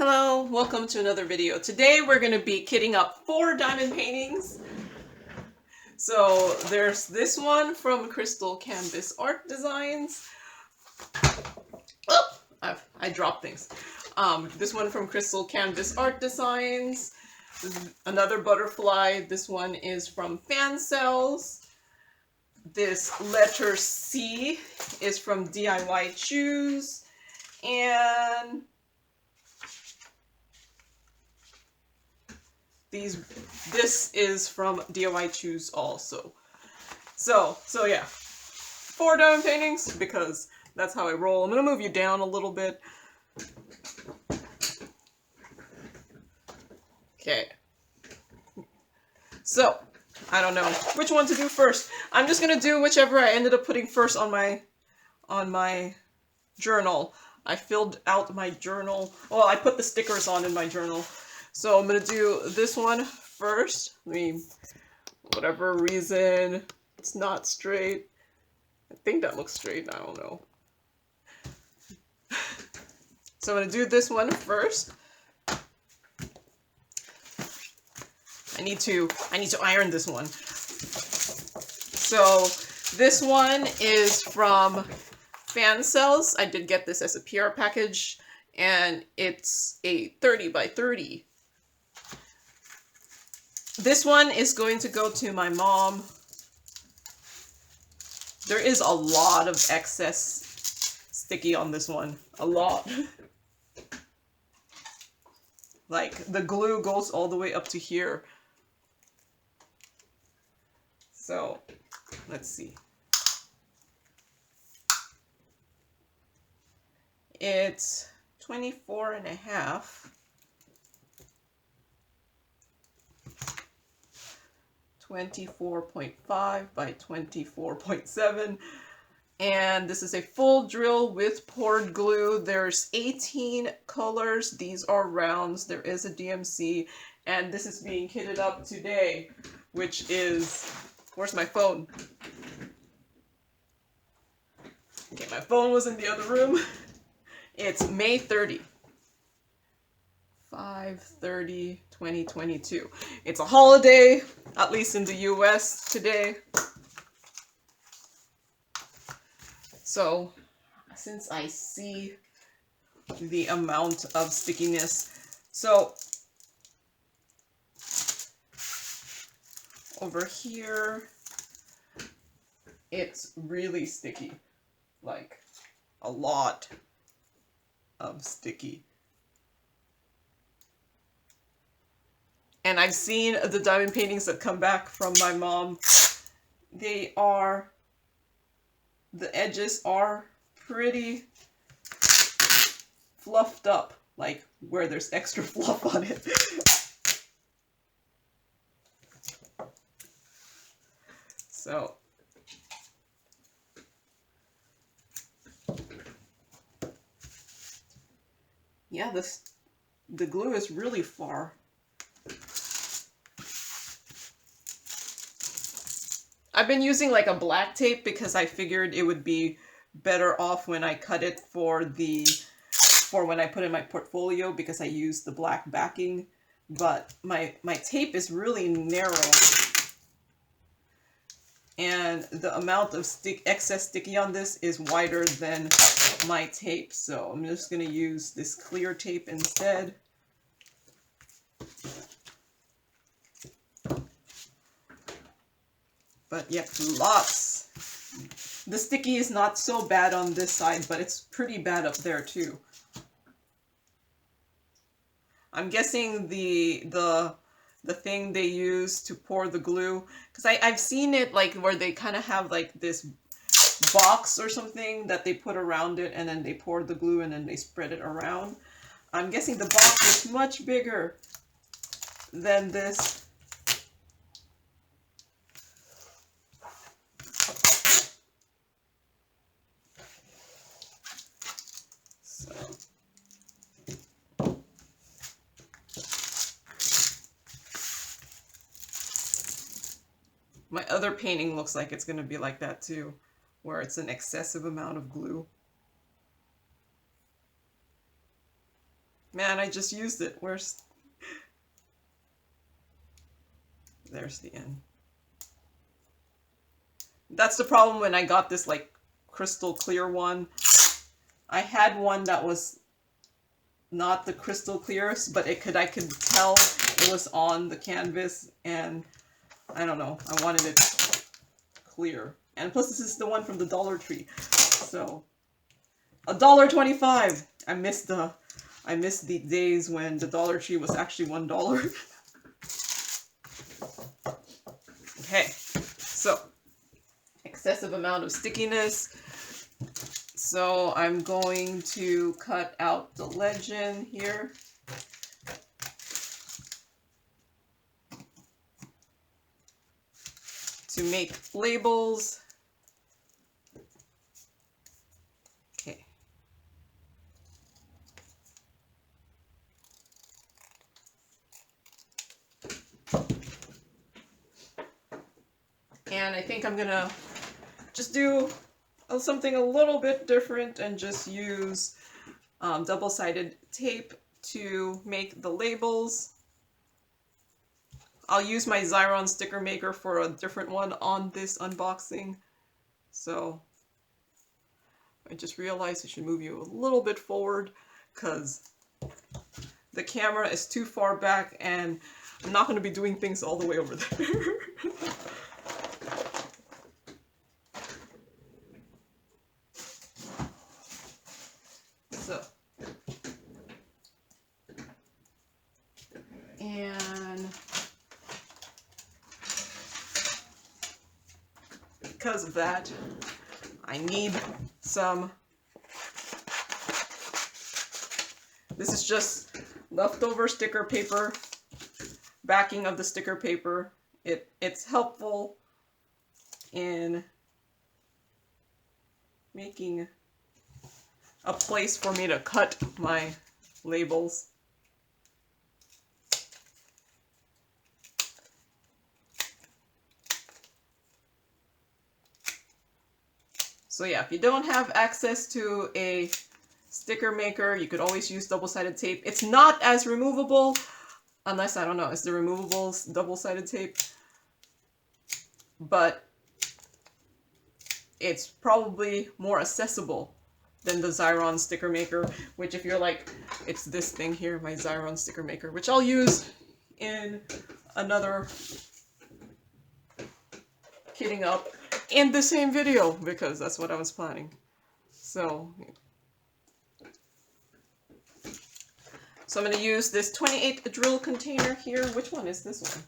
Hello, welcome to another video. Today we're going to be kitting up 4 diamond paintings. So there's this one from Crystal Canvas Art Designs. Oh, I dropped things. This one from Crystal Canvas Art Designs. Another butterfly. This one is from Fansells. This letter C is from DIYChoose. And this is from DIYChoose also. So yeah, 4 diamond paintings because that's how I roll. I'm gonna move you down a little bit. Okay. So I don't know which one to do first. I'm just gonna do whichever I ended up putting first on my journal. I filled out my journal. Well, I put the stickers on in my journal. So I'm going to do this one first. I mean, whatever reason, it's not straight. I think that looks straight. I don't know. So I'm going to do this one first. I need to iron this one. So this one is from Fansells. I did get this as a PR package, and it's a 30 by 30. This one is going to go to my mom. There is a lot of excess sticky on this one. A lot. Like, the glue goes all the way up to here. So, let's see. It's 24.5. 24.5 by 24.7, and this is a full drill with poured glue. There's 18 colors. These are rounds. There is a DMC, and this is being kitted up today, which is, where's my phone? Okay, my phone was in the other room. It's May 30. 5/30/2022. It's a holiday, at least in the US today. So, since I see the amount of stickiness, so over here, it's really sticky, like a lot of sticky. And I've seen the diamond paintings that come back from my mom. The edges are pretty fluffed up, like where there's extra fluff on it. So, yeah, the glue is really far. I've been using like a black tape because I figured it would be better off when I cut it for when I put in my portfolio, because I use the black backing. But my tape is really narrow, and the amount of excess sticky on this is wider than my tape. So I'm just going to use this clear tape instead. But yeah, lots. The sticky is not so bad on this side, but it's pretty bad up there too. I'm guessing the thing they use to pour the glue, because I've seen it like where they kind of have like this box or something that they put around it, and then they pour the glue and then they spread it around. I'm guessing the box is much bigger than this. My other painting looks like it's going to be like that too, where it's an excessive amount of glue. Man, I just used it. Where's... There's the end. That's the problem when I got this, like, crystal clear one. I had one that was not the crystal clearest, but I could tell it was on the canvas, and I don't know, I wanted it clear. And plus this is the one from the Dollar Tree. So $1.25. I missed the days when the Dollar Tree was actually $1. Okay. So excessive amount of stickiness. So I'm going to cut out the legend here. To make labels. Okay. And I think I'm gonna just do something a little bit different and just use double-sided tape to make the labels. I'll use my Xyron sticker maker for a different one on this unboxing. So I just realized I should move you a little bit forward because the camera is too far back and I'm not going to be doing things all the way over there. So, and because of that, I need some. This is just leftover sticker paper, backing of the sticker paper. It's helpful in making a place for me to cut my labels. So yeah, if you don't have access to a sticker maker, you could always use double-sided tape. It's not as removable, unless, I don't know, is the removable double-sided tape? But it's probably more accessible than the Xyron sticker maker, which if you're like, it's this thing here, my Xyron sticker maker, which I'll use in another kitting up in the same video, because that's what I was planning. So I'm going to use this 28 drill container here. Which one is this one?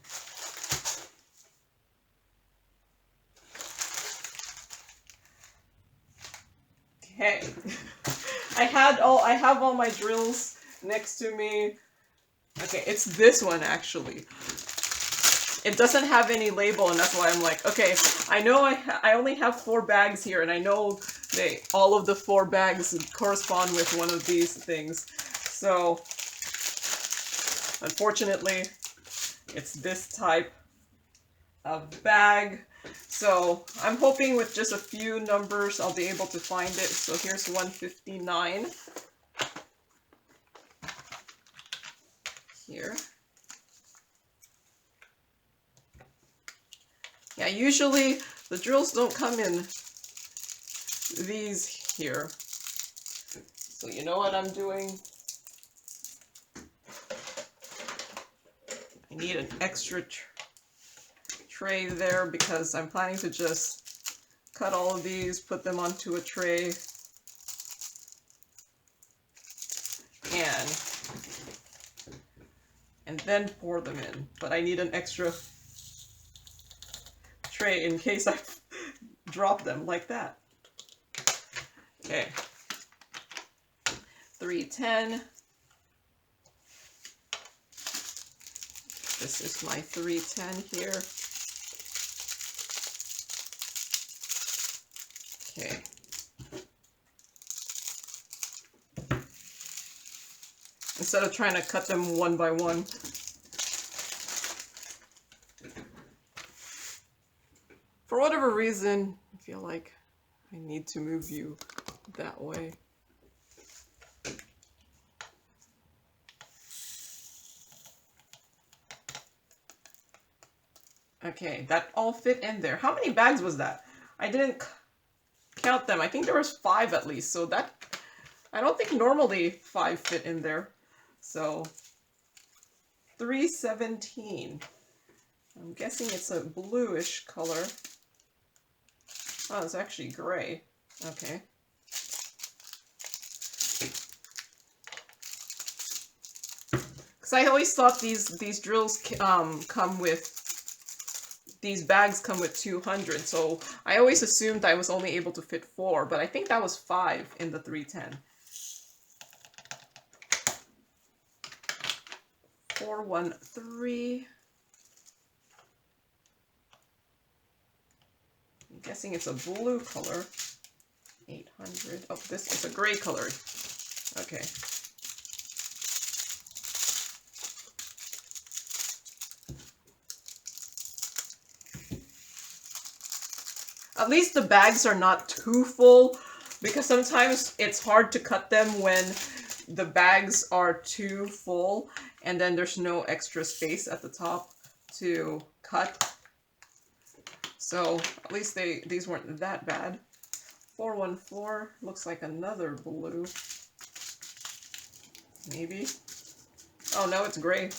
Okay. I have all my drills next to me. Okay, it's this one actually. It doesn't have any label, and that's why I'm like, okay, I know I only have 4 bags here, and I know all of the 4 bags correspond with one of these things. So, unfortunately, it's this type of bag. So, I'm hoping with just a few numbers I'll be able to find it. So here's 159. Here. Yeah, usually the drills don't come in these here. So you know what I'm doing? I need an extra tray there because I'm planning to just cut all of these, put them onto a tray, and then pour them in. But I need an extra tray in case I drop them like that. Okay. 310. This is my 310 here. Okay. Instead of trying to cut them one by one. For whatever reason, I feel like I need to move you that way. Okay, that all fit in there. How many bags was that? I didn't count them. I think there was 5 at least. So that, I don't think normally 5 fit in there. So 317. I'm guessing it's a bluish color. Oh, it's actually gray. Okay. Because I always thought these drills come with, these bags come with 200, so I always assumed I was only able to fit 4, but I think that was 5 in the 310. 413. I'm guessing it's a blue color. 800. Oh, this is a gray color. Okay. At least the bags are not too full, because sometimes it's hard to cut them when the bags are too full and then there's no extra space at the top to cut. So at least these weren't that bad. 414 looks like another blue. Maybe. Oh no, it's gray.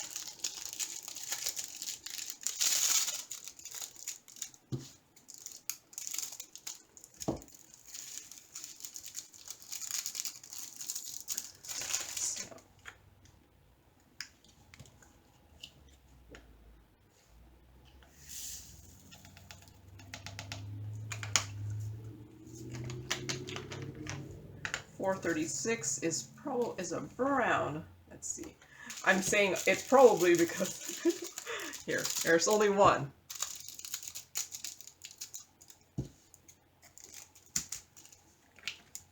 $436 is a brown. Let's see. I'm saying it's probably because there's only one.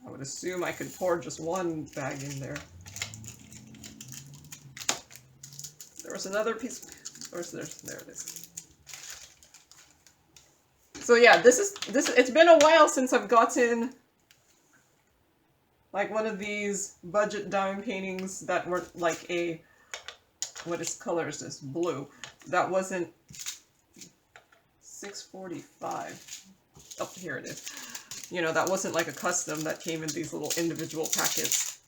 I would assume I could pour just one bag in there. There was another piece. There it is. So yeah, it's been a while since I've gotten like one of these budget diamond paintings that were like a, what is color is this? Blue. That wasn't 645. Oh, here it is. You know, that wasn't like a custom that came in these little individual packets.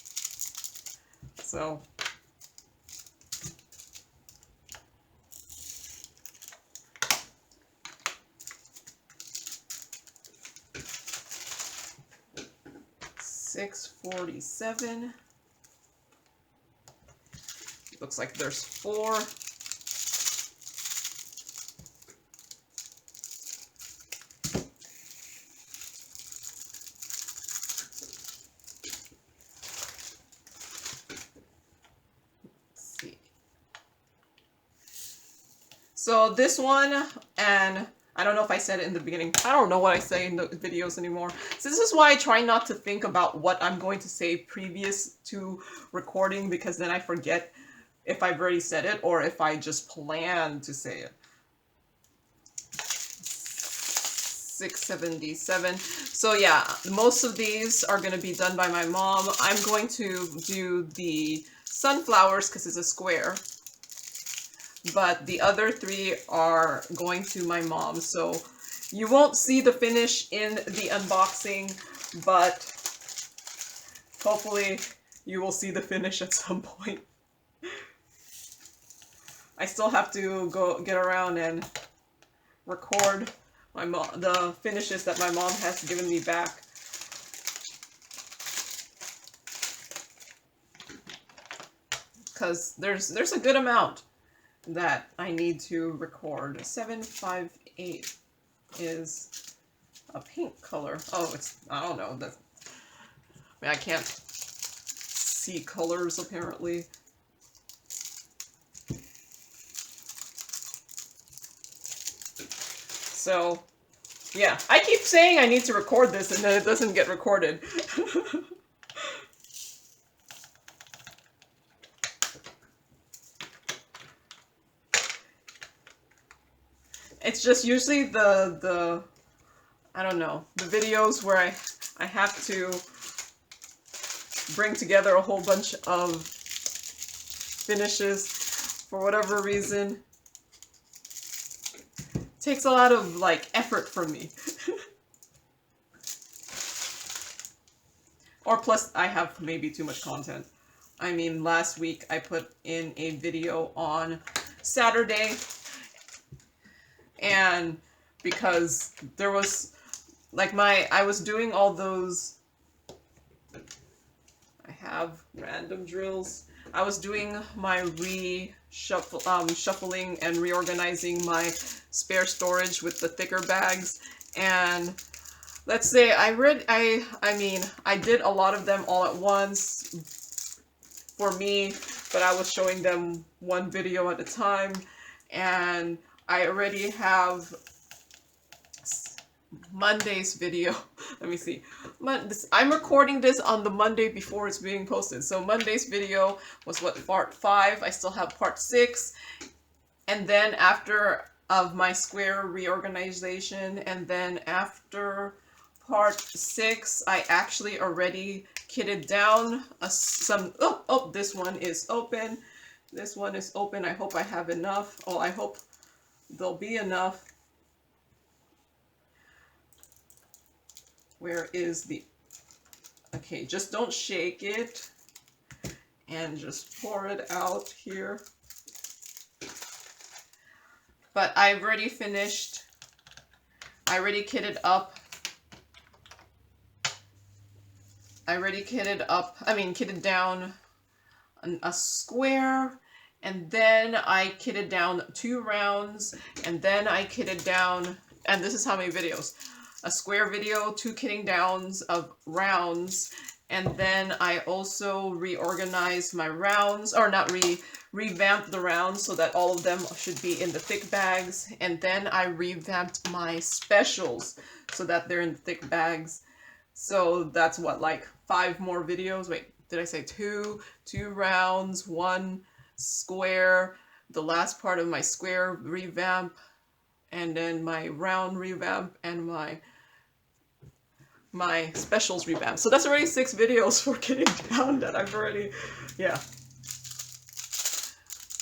So $647. Looks like there's 4. Let's see. So this one, and I don't know if I said it in the beginning. I don't know what I say in the videos anymore. So this is why I try not to think about what I'm going to say previous to recording, because then I forget if I've already said it or if I just plan to say it. 677. So yeah, most of these are going to be done by my mom. I'm going to do the sunflowers because it's a square. But the other 3 are going to my mom, so you won't see the finish in the unboxing, but hopefully you will see the finish at some point. I still have to go get around and record the finishes that my mom has given me back. Because there's a good amount that I need to record. 758 is a pink color. Oh, it's, I don't know. I mean, I can't see colors apparently. So, yeah, I keep saying I need to record this and then it doesn't get recorded. It's just usually the I don't know, the videos where I have to bring together a whole bunch of finishes for whatever reason. takes a lot of like effort from me. Or plus I have maybe too much content. I mean, last week I put in a video on Saturday, and because there was like I was doing all those, I have random drills. I was doing my shuffling and reorganizing my spare storage with the thicker bags, and let's say I mean, I did a lot of them all at once for me, but I was showing them one video at a time, and I already have Monday's video. Let me see. I'm recording this on the Monday before it's being posted. So Monday's video was what, part 5. I still have part 6. And then after of my square reorganization, and then after part 6, I actually already kitted down this one is open. This one is open. I hope I have enough. Oh, I hope there'll be enough. Where is the... Okay, just don't shake it. And just pour it out here. But I've already finished. I already kitted up. Kitted down a square. And then I kitted down 2 rounds. And then I kitted down... And this is how many videos. A square video, 2 kitting downs of rounds, and then I also reorganized my rounds, or not revamped the rounds so that all of them should be in the thick bags, and then I revamped my specials so that they're in the thick bags. So that's what, like 5 more videos? Wait, did I say 2? 2 rounds, 1 square, the last part of my square revamp, and then my round revamp, and my specials revamp. So that's already 6 videos for kitting down that I've already, yeah,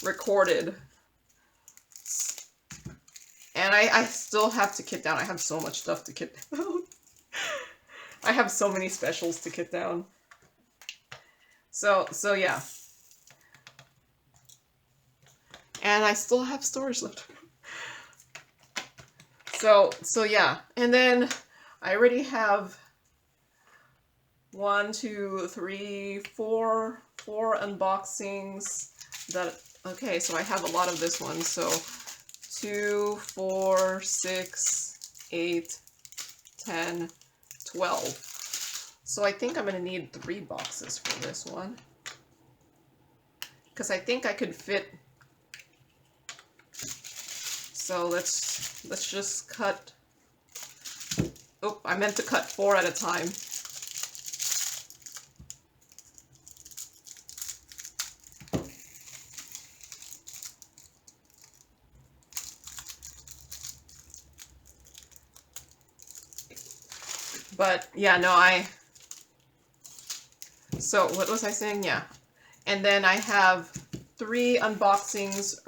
recorded. And I still have to kit down. I have so much stuff to kit down. I have so many specials to kit down. So yeah. And I still have storage left. So yeah. And then I already have 1, 2, 3, 4 unboxings that, okay, so I have a lot of this one. So 2, 4, 6, 8, 10, 12. So I think I'm going to need 3 boxes for this one. Because I think I could fit. So let's just cut. Oh, I meant to cut 4 at a time. But yeah, no, so what was I saying? Yeah. And then I have 3 unboxings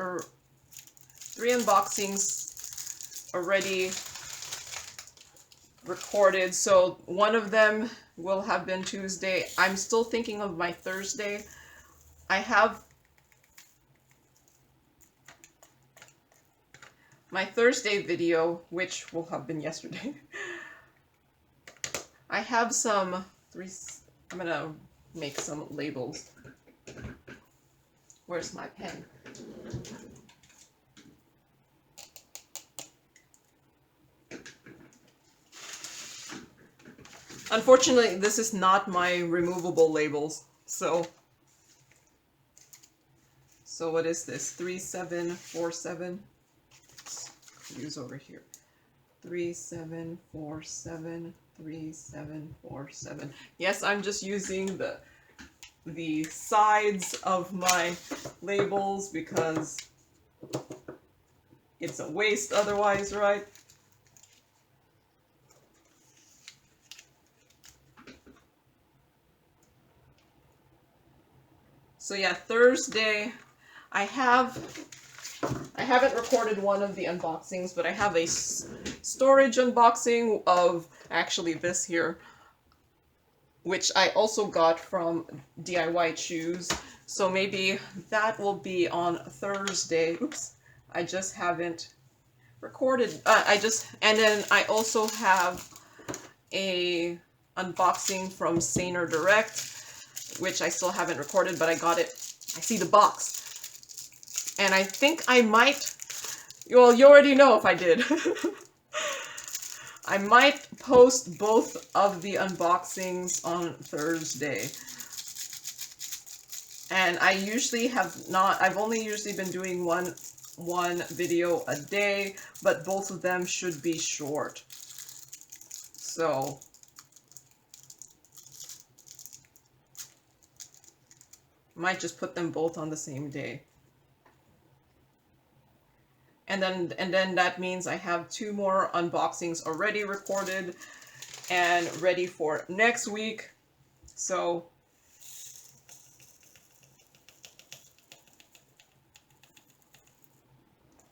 already recorded. So one of them will have been Tuesday. I'm still thinking of my Thursday. I have my Thursday video, which will have been yesterday. I have some I'm gonna make some labels. Where's my pen? Unfortunately, this is not my removable labels. So what is this? 3747. Use over here. 3747. 3747. Yes, I'm just using the sides of my labels because it's a waste otherwise, right? So yeah, Thursday I have I haven't recorded one of the unboxings, but I have a storage unboxing of actually this here, which I also got from DIYChoose. So maybe that will be on Thursday. Oops, I just haven't recorded. And then I also have a unboxing from Saner Direct, which I still haven't recorded, but I got it. I see the box. And I think I might, well, you already know if I did. I might post both of the unboxings on Thursday. And I usually have not, I've only usually been doing one video a day, but both of them should be short. So might just put them both on the same day. And then that means I have 2 more unboxings already recorded and ready for next week. So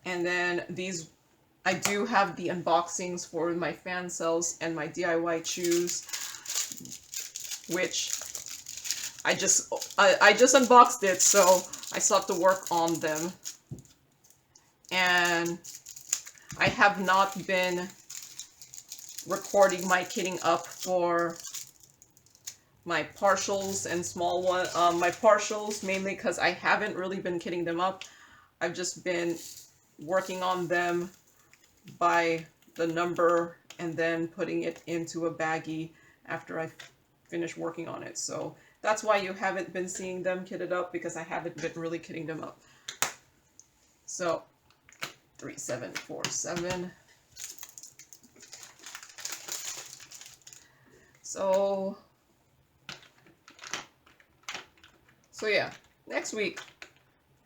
and then these, I do have the unboxings for my Fansells and my DIYChoose, which I just unboxed it, so I still have to work on them. And I have not been recording my kitting up for my partials and small one. My partials mainly because I haven't really been kitting them up. I've just been working on them by the number and then putting it into a baggie after I finish working on it. So that's why you haven't been seeing them kitted up, because I haven't been really kitting them up. So 3747. So yeah, next week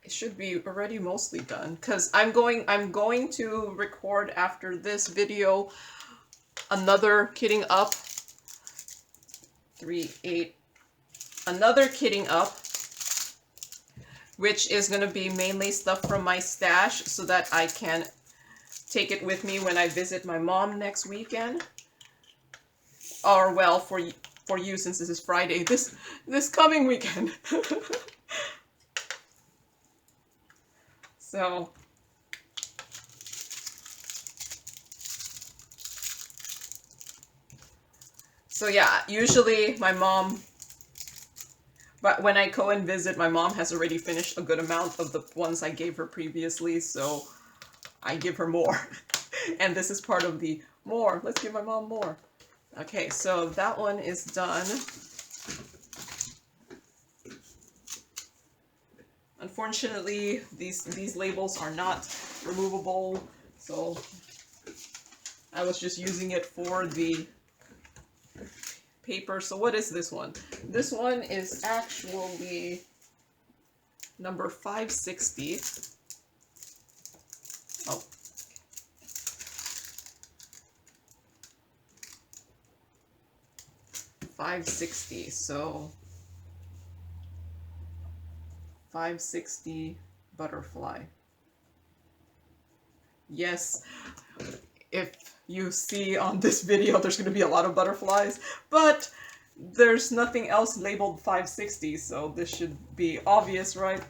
it should be already mostly done, because I'm going to record after this video another kitting up, another kitting up, which is going to be mainly stuff from my stash so that I can take it with me when I visit my mom next weekend. Or, well, for you, since this is Friday, this coming weekend. So yeah, usually my mom, but when I go and visit, my mom has already finished a good amount of the ones I gave her previously, so I give her more. And this is part of the more. Let's give my mom more. Okay, so that one is done. Unfortunately, these labels are not removable, so I was just using it for the paper. So what is this one? This one is actually number 560. Oh. $5.60, so 560 butterfly. Yes, if you see on this video, there's going to be a lot of butterflies, but there's nothing else labeled 560, so this should be obvious, right?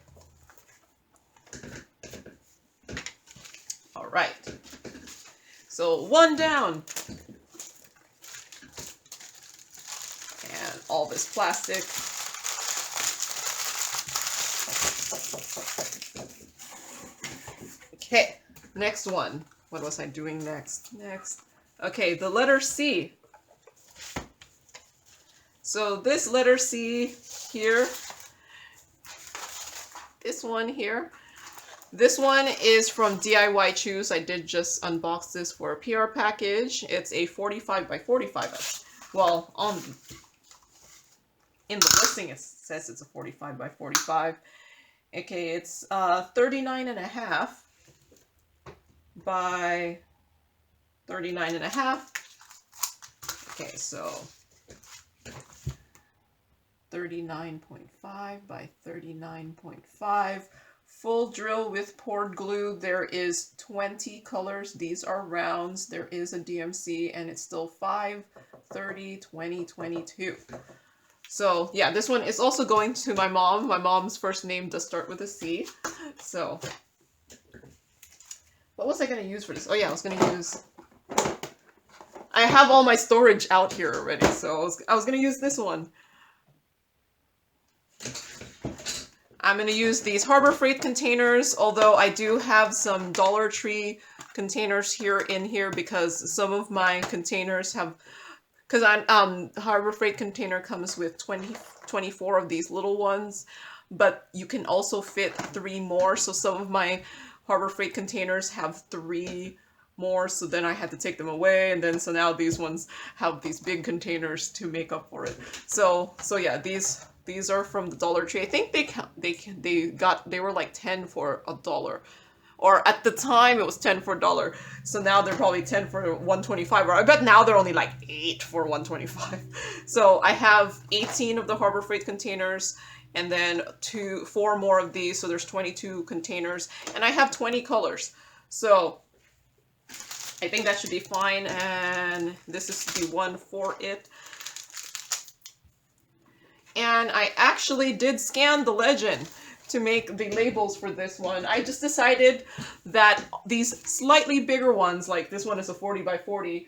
All right, so one down. And all this plastic. Okay, next one. What was I doing next? Okay, the letter C. So this letter C here, this one here, this one is from DIYChoose. I did just unbox this for a PR package. It's a 45 by 45. Well, in the listing it says it's a 45 by 45. Okay, it's 39.5 by 39.5. Okay, so 39.5 by 39.5 full drill with poured glue. There is 20 colors. These are rounds. There is a DMC, and it's still 5, 30, 20, 22. So yeah, this one is also going to my mom. My mom's first name does start with a C. So what was I going to use for this? Oh yeah, I was going to use... I have all my storage out here already, so I was going to use this one. I'm going to use these Harbor Freight containers, although I do have some Dollar Tree containers here because some of my containers have... Because Harbor Freight container comes with 24 of these little ones, but you can also fit 3 more. So some of my Harbor Freight containers have 3 more, so then I had to take them away, and then so now these ones have these big containers to make up for it. So yeah, these are from the Dollar Tree. I think they were like 10 for $1. Or at the time, it was 10 for $1. So now they're probably 10 for $1.25. Or I bet now they're only like 8 for $1.25. So I have 18 of the Harbor Freight containers, and then 4 more of these. So there's 22 containers, and I have 20 colors. So I think that should be fine. And this is the one for it. And I actually did scan the legend to make the labels for this one. I just decided that these slightly bigger ones, like this one is a 40 by 40,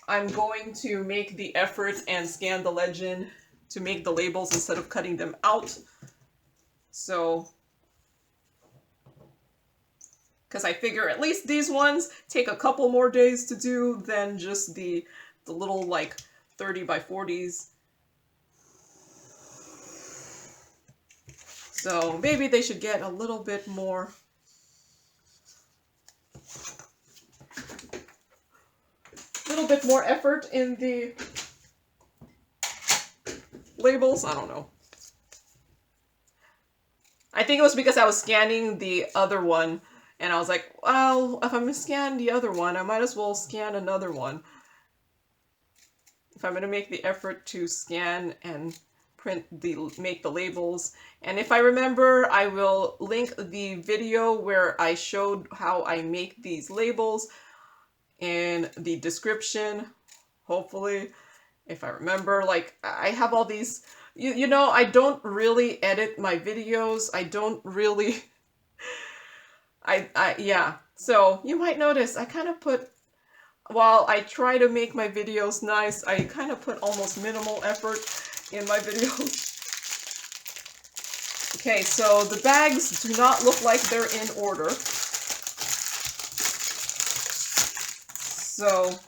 I'm going to make the effort and scan the legend to make the labels instead of cutting them out. So, because I figure at least these ones take a couple more days to do than just the little like 30 by 40s. So maybe they should get a little bit more effort in the labels. I don't know. I think it was because I was scanning the other one, and I was like, well, if I'm going to scan the other one, I might as well scan another one. If I'm going to make the effort to scan and make the labels. And if I remember, I will link the video where I showed how I make these labels in the description, hopefully, if I remember. Like, I have all these, you know, I don't really edit my videos. I don't really, yeah. So you might notice I kind of put, while I try to make my videos nice, I kind of put almost minimal effort in my videos. Okay, so the bags do not look like they're in order. So,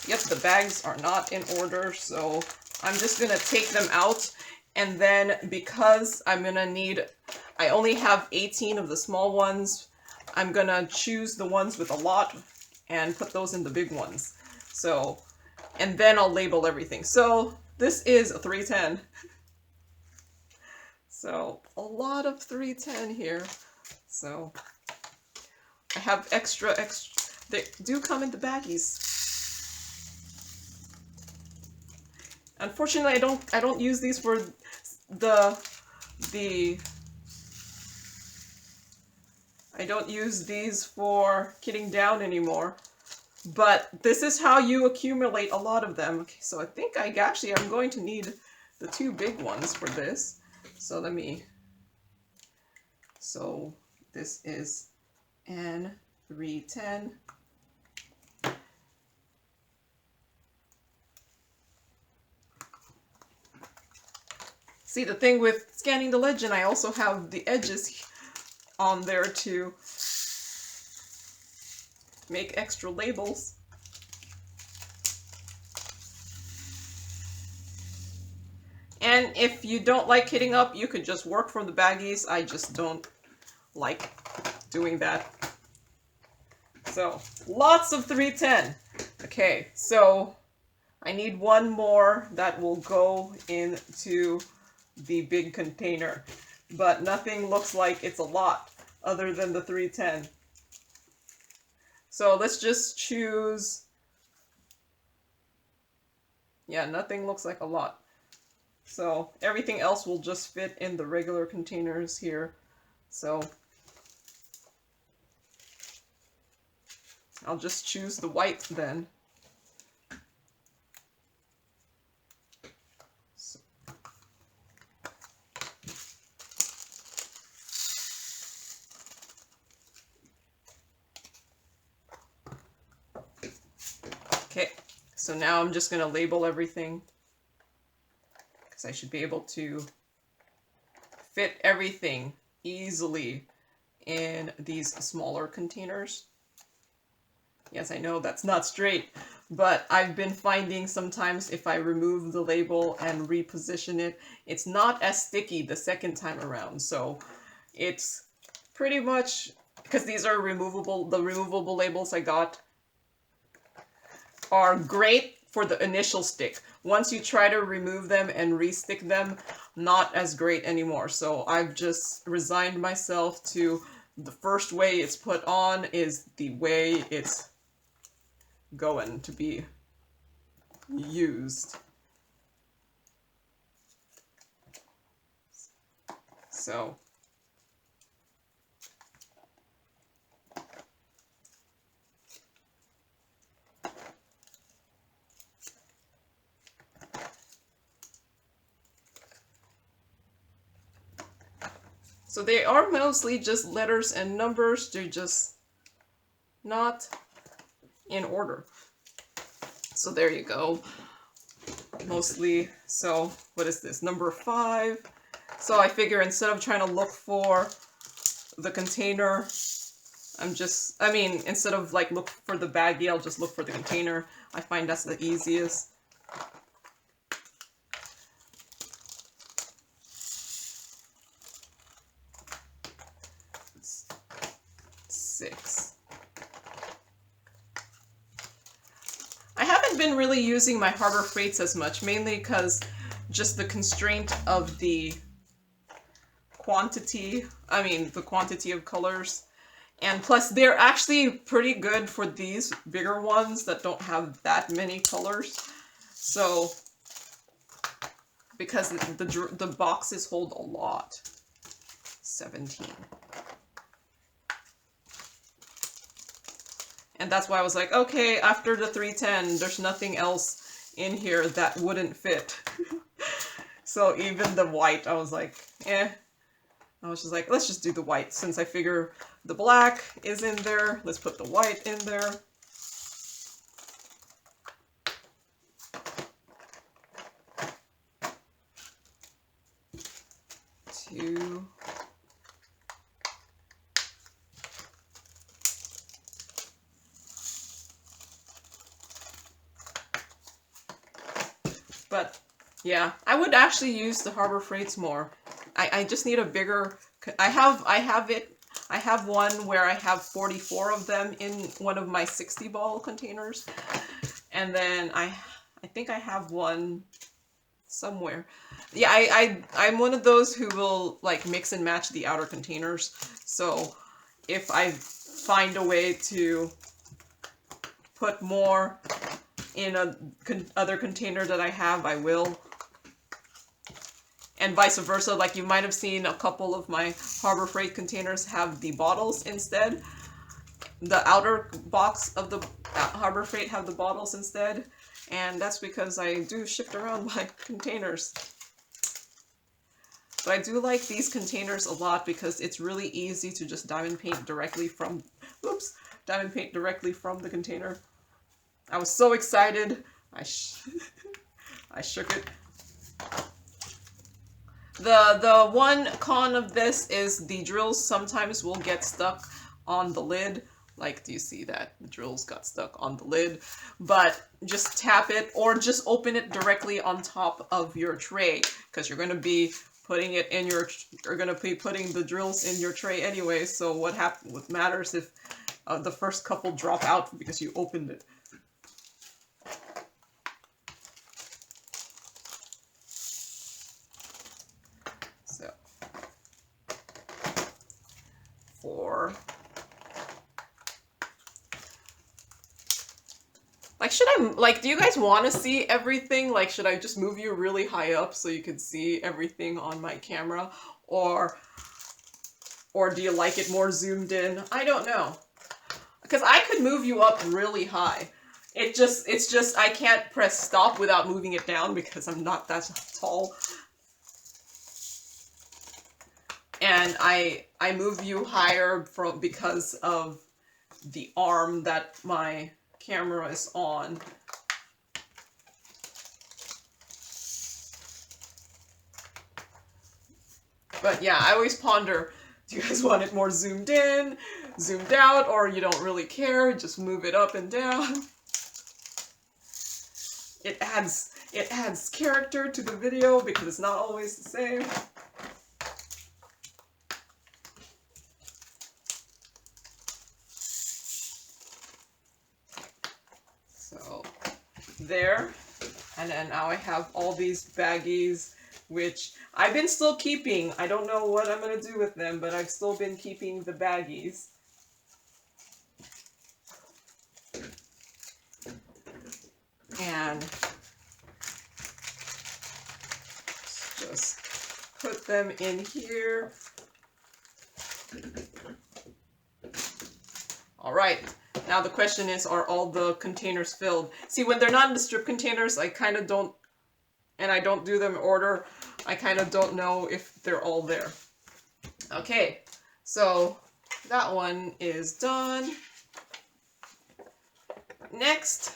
yep, the bags are not in order, so I'm just gonna take them out, and then because I'm gonna need, I only have 18 of the small ones, I'm gonna choose the ones with a lot and put those in the big ones. So, and then I'll label everything. So this is a 310. So a lot of 310 here. So I have extra, they do come in the baggies. Unfortunately, I don't use these for I don't use these for kitting down anymore. But this is how you accumulate a lot of them. Okay, so I think I'm going to need the 2 big ones for this. So so this is N310. See, the thing with scanning the legend, I also have the edges on there to make extra labels. And if you don't like kitting up, you could just work from the baggies. I just don't like doing that. So, lots of 310. Okay, so I need one more that will go into the big container. But nothing looks like it's a lot other than the 310. So let's just choose, yeah, nothing looks like a lot. So everything else will just fit in the regular containers here. So I'll just choose the white then. Okay, so now I'm just going to label everything because I should be able to fit everything easily in these smaller containers. Yes, I know that's not straight, but I've been finding sometimes if I remove the label and reposition it, it's not as sticky the second time around. So it's pretty much, because these are removable, the removable labels I got are great for the initial stick. Once you try to remove them and re-stick them, not as great anymore. So I've just resigned myself to the first way it's put on is the way it's going to be used. So they are mostly just letters and numbers. They're just not in order. So there you go. Mostly. So what is this? Number 5. So I figure instead of trying to look for the container, instead of like look for the baggie, I'll just look for the container. I find that's the easiest. It's 6. I haven't been really using my Harbor Freights as much, mainly because just the constraint of the quantity of colors. And plus, they're actually pretty good for these bigger ones that don't have that many colors. So, because the boxes hold a lot. 17. And that's why I was like, okay, after the 310, there's nothing else in here that wouldn't fit. So even the white, I was like, eh. I was just like, let's just do the white. Since I figure the black is in there, let's put the white in there. Two. But yeah, I would actually use the Harbor Freights more. I just need a bigger, I have one where I have 44 of them in one of my 60 ball containers. And then I think I have one somewhere. Yeah, I'm one of those who will like mix and match the outer containers. So if I find a way to put more in other container that I have, I will. And vice versa, like you might have seen a couple of my Harbor Freight containers have the bottles instead. The outer box of the Harbor Freight have the bottles instead. And that's because I do shift around my containers. But I do like these containers a lot because it's really easy to just diamond paint directly from, the container. I was so excited. I shook it. The one con of this is the drills sometimes will get stuck on the lid. Like, do you see that? The drills got stuck on the lid. But just tap it or just open it directly on top of your tray. Because you're going to be putting it in you're going to be putting the drills in your tray anyway. So what matters if the first couple drop out because you opened it. So 4. Like, should I, like, do you guys want to see everything? Like, should I just move you really high up so you can see everything on my camera? Or do you like it more zoomed in? I don't know. Because I could move you up really high. It's just, I can't press stop without moving it down because I'm not that tall. And I move you higher because of the arm that my camera is on. But yeah, I always ponder, do you guys want it more zoomed in, zoomed out, or you don't really care, just move it up and down? It adds character to the video because it's not always the same. So there, and then now I have all these baggies, which I've been still keeping. I don't know what I'm going to do with them, but I've still been keeping the baggies. And just put them in here. All right. Now the question is, are all the containers filled? See, when they're not in the strip containers, I kind of don't, and I don't do them in order, I kind of don't know if they're all there. Okay, so that one is done. Next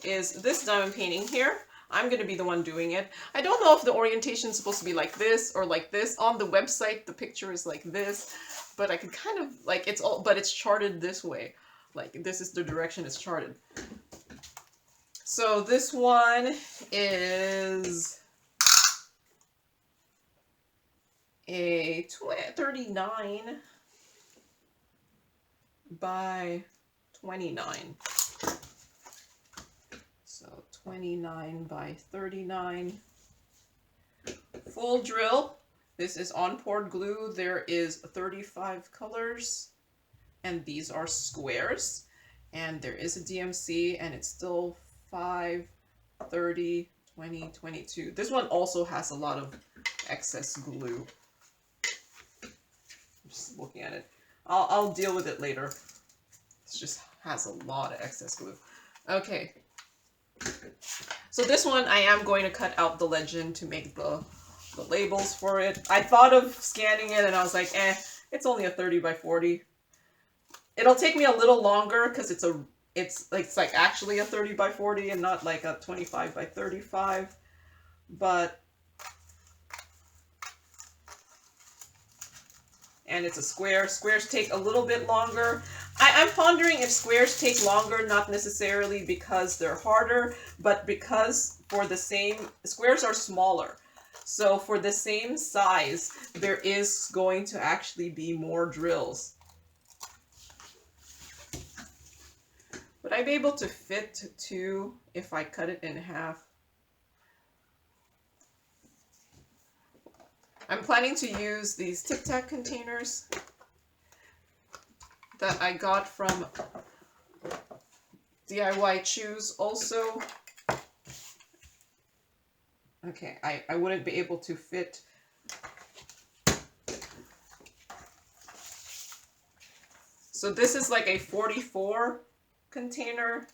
is this diamond painting here. I'm going to be the one doing it. I don't know if the orientation is supposed to be like this or like this. On the website, the picture is like this, but I could kind of, like, it's all, but it's charted this way. Like, this is the direction it's charted. So this one is a 39 by 29. So 29 by 39. Full drill. This is on poured glue. There is 35 colors, and these are squares. And there is a DMC, and it's still 5, 30, 20, 22. This one also has a lot of excess glue. I'm just looking at it. I'll deal with it later. It just has a lot of excess glue. Okay. So this one, I am going to cut out the legend to make the labels for it. I thought of scanning it and I was like, it's only a 30 by 40. It'll take me a little longer because it's like actually a 30 by 40 and not like a 25 by 35. But, and it's a square. Squares take a little bit longer. I'm pondering if squares take longer, not necessarily because they're harder, but because for the same, squares are smaller. So for the same size, there is going to actually be more drills. Would I be able to fit 2 if I cut it in half? I'm planning to use these Tic-Tac containers that I got from DIYChoose also. Okay, I wouldn't be able to fit. So this is like a 44 container,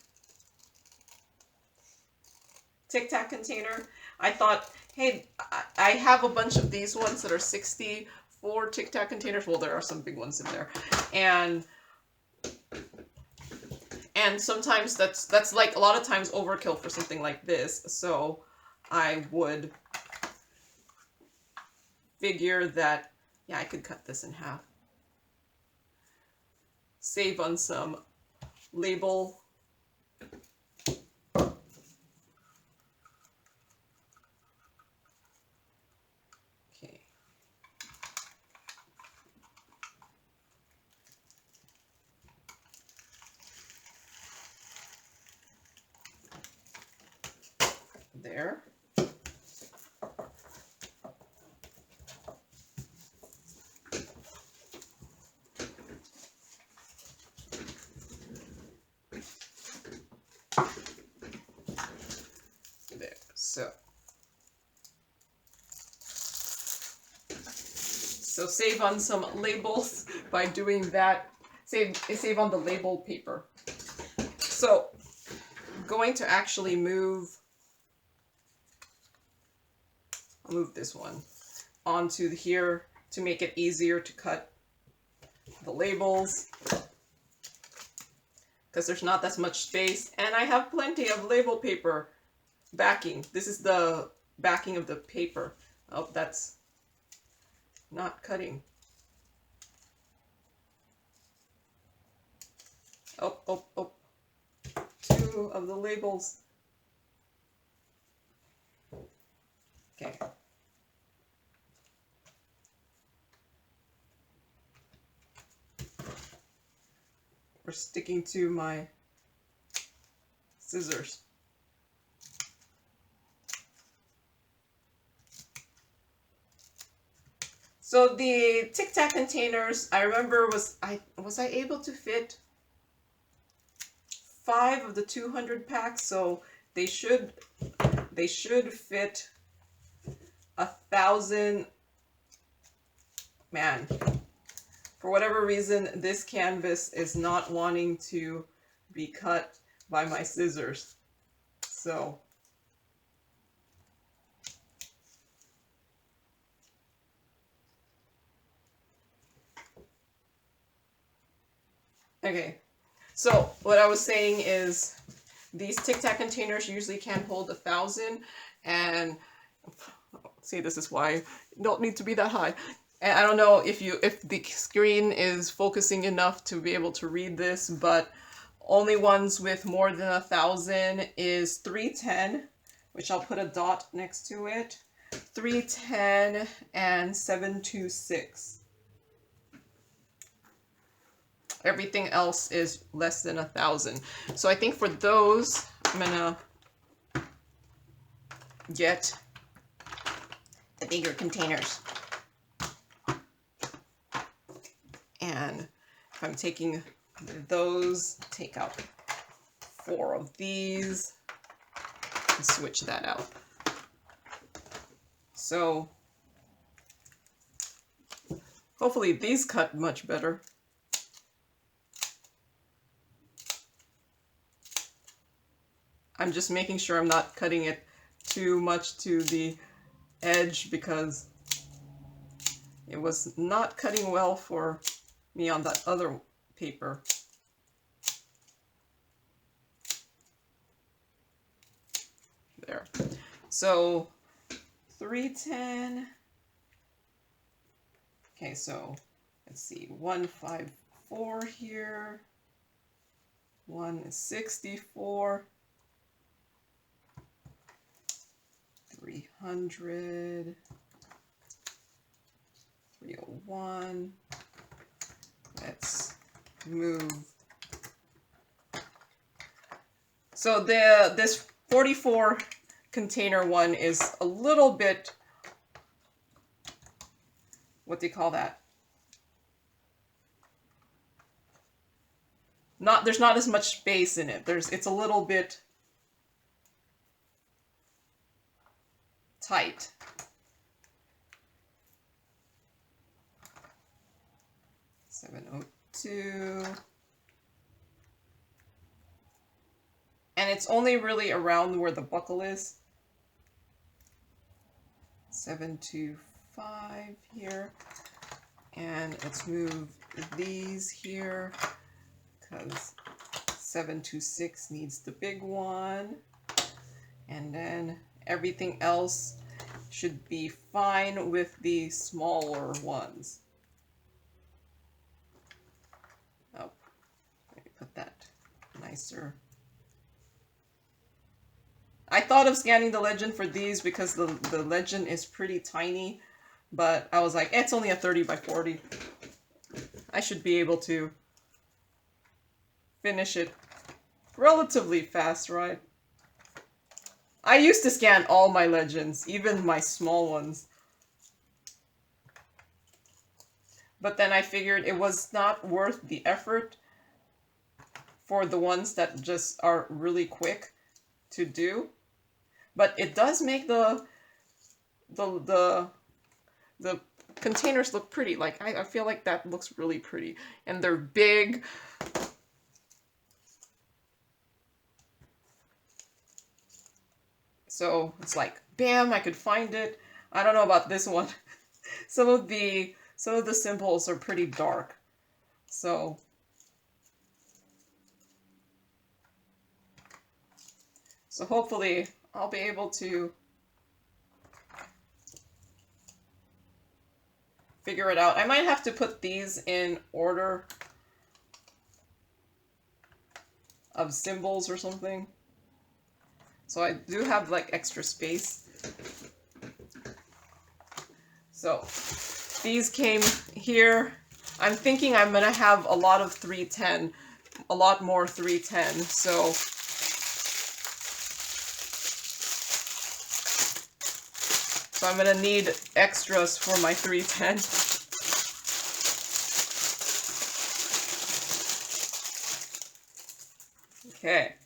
Tic-Tac container. I thought, hey, I have a bunch of these ones that are 64 Tic-Tac containers. Well, there are some big ones in there. And sometimes that's like a lot of times overkill for something like this. So I would figure that, yeah, I could cut this in half. Save on some label. Okay. There. So save on some labels by doing that. Save on the label paper. So I'm going to actually I'll move this one onto here to make it easier to cut the labels, because there's not that much space, and I have plenty of label paper backing. This is the backing of the paper. Oh, that's not cutting. Oh. 2 of the labels. Okay. We're sticking to my scissors. So the Tic-Tac containers, I remember was I able to fit 5 of the 200 packs, so they should fit 1,000. Man, for whatever reason, this canvas is not wanting to be cut by my scissors. So okay. So what I was saying is these Tic-Tac containers usually can hold 1,000, and see, this is why you don't need to be that high. And I don't know if the screen is focusing enough to be able to read this, but only ones with more than 1,000 is 310, which I'll put a dot next to it, 310 and 726. Everything else is less than 1,000. So I think for those, I'm gonna get the bigger containers. And if I'm taking those, take out 4 of these and switch that out. So hopefully these cut much better. I'm just making sure I'm not cutting it too much to the edge, because it was not cutting well for me on that other paper. There. So 310. Okay, so let's see, 154 here. 1 is 64. 300. 301. Let's move. So this 44 container one is a little bit, what do you call that? There's not as much space in it. It's a little bit tight. $702. And it's only really around where the buckle is. 725 here. And let's move these here, because 726 needs the big one. And then everything else should be fine with the smaller ones. Oh, let me put that nicer. I thought of scanning the legend for these because the legend is pretty tiny, but I was like, it's only a 30 by 40. I should be able to finish it relatively fast, right? I used to scan all my legends, even my small ones. But then I figured it was not worth the effort for the ones that just are really quick to do. But it does make the containers look pretty. Like, I feel like that looks really pretty. And they're big. So it's like, bam, I could find it. I don't know about this one. Some of the symbols are pretty dark. So hopefully I'll be able to figure it out. I might have to put these in order of symbols or something. So I do have like extra space. So these came here. I'm thinking I'm gonna have a lot of 310, a lot more 310. So I'm gonna need extras for my 310. Okay.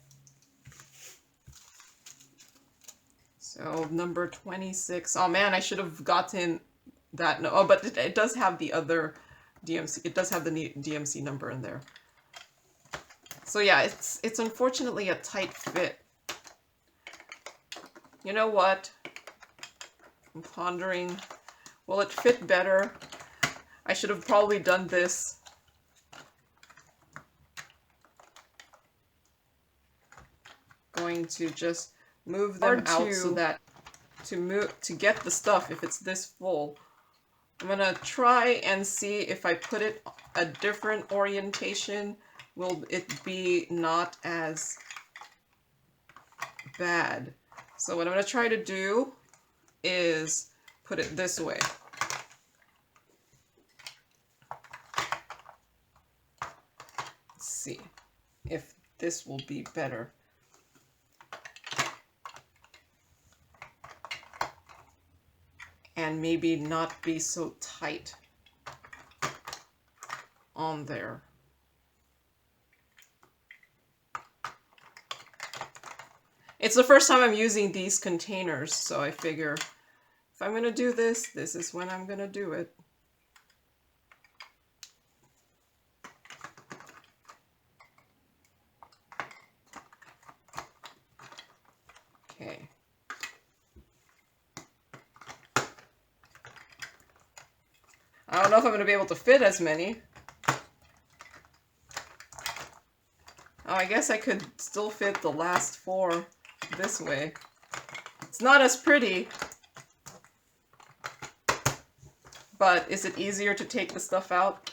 So number 26. Oh man, I should have gotten that. No, oh, but it does have the other DMC. It does have the DMC number in there. So yeah, it's unfortunately a tight fit. You know what? I'm pondering, will it fit better? I should have probably done this. Going to just move them out so that to get the stuff, if it's this full, I'm gonna try and see if I put it a different orientation, will it be not as bad. So what I'm gonna try to do is put it this way. Let's see if this will be better. And maybe not be so tight on there. It's the first time I'm using these containers, so I figure if I'm going to do this, this is when I'm going to do it. Okay. I don't know if I'm going to be able to fit as many. Oh, I guess I could still fit the last 4 this way. It's not as pretty, but is it easier to take the stuff out?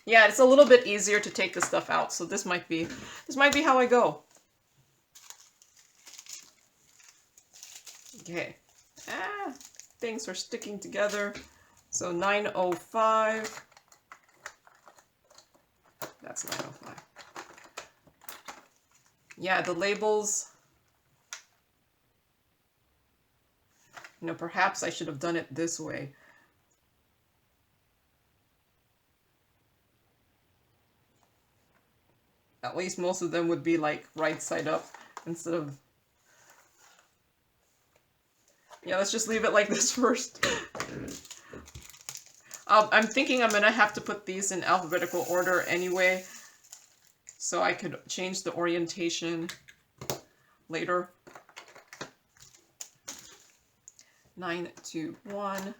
Yeah, it's a little bit easier to take the stuff out, so this might be how I go. Okay. Things are sticking together. So 905. That's 905. Yeah, the labels. You know, perhaps I should have done it this way. At least most of them would be like right side up instead of... Yeah, let's just leave it like this first. I'm thinking I'm gonna have to put these in alphabetical order anyway, so I could change the orientation later. 921.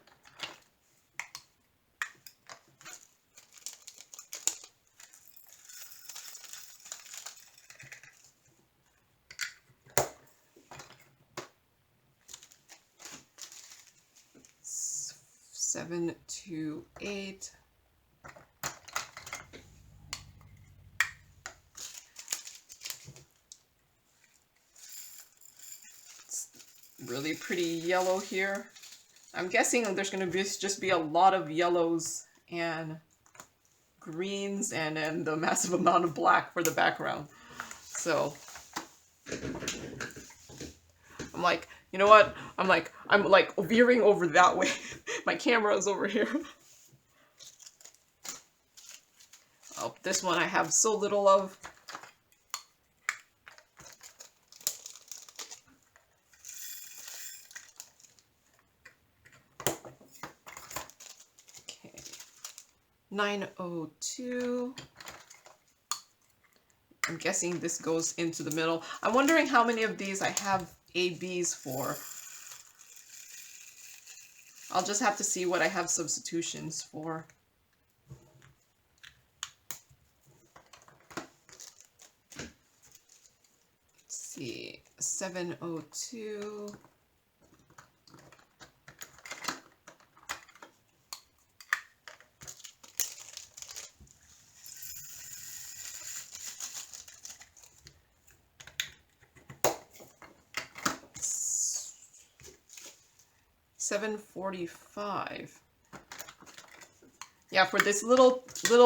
Seven, 2, 8. It's really pretty yellow here. I'm guessing there's going to be just be a lot of yellows and greens and the massive amount of black for the background. So I'm like, you know what? I'm like veering over that way. My camera is over here. Oh, this one I have so little of. 902. I'm guessing this goes into the middle. I'm wondering how many of these I have ABs for. I'll just have to see what I have substitutions for. Let's see, 702. $7.45. Yeah, for this little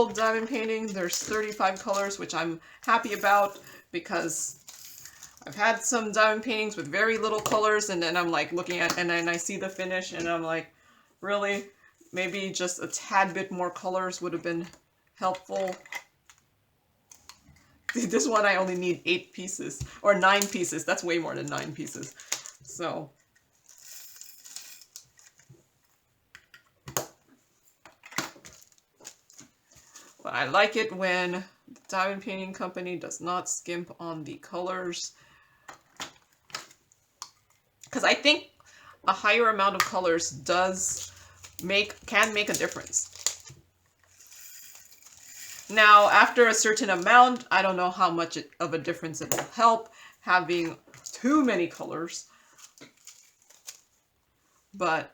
diamond painting, there's 35 colors, which I'm happy about because I've had some diamond paintings with very little colors, and then I'm like looking at, and then I see the finish, and I'm like, really? Maybe just a tad bit more colors would have been helpful. This one I only need 8 pieces, or 9 pieces. That's way more than 9 pieces. So but I like it when the diamond painting company does not skimp on the colors. Because I think a higher amount of colors can make a difference. Now, after a certain amount, I don't know how much of a difference it will help having too many colors. But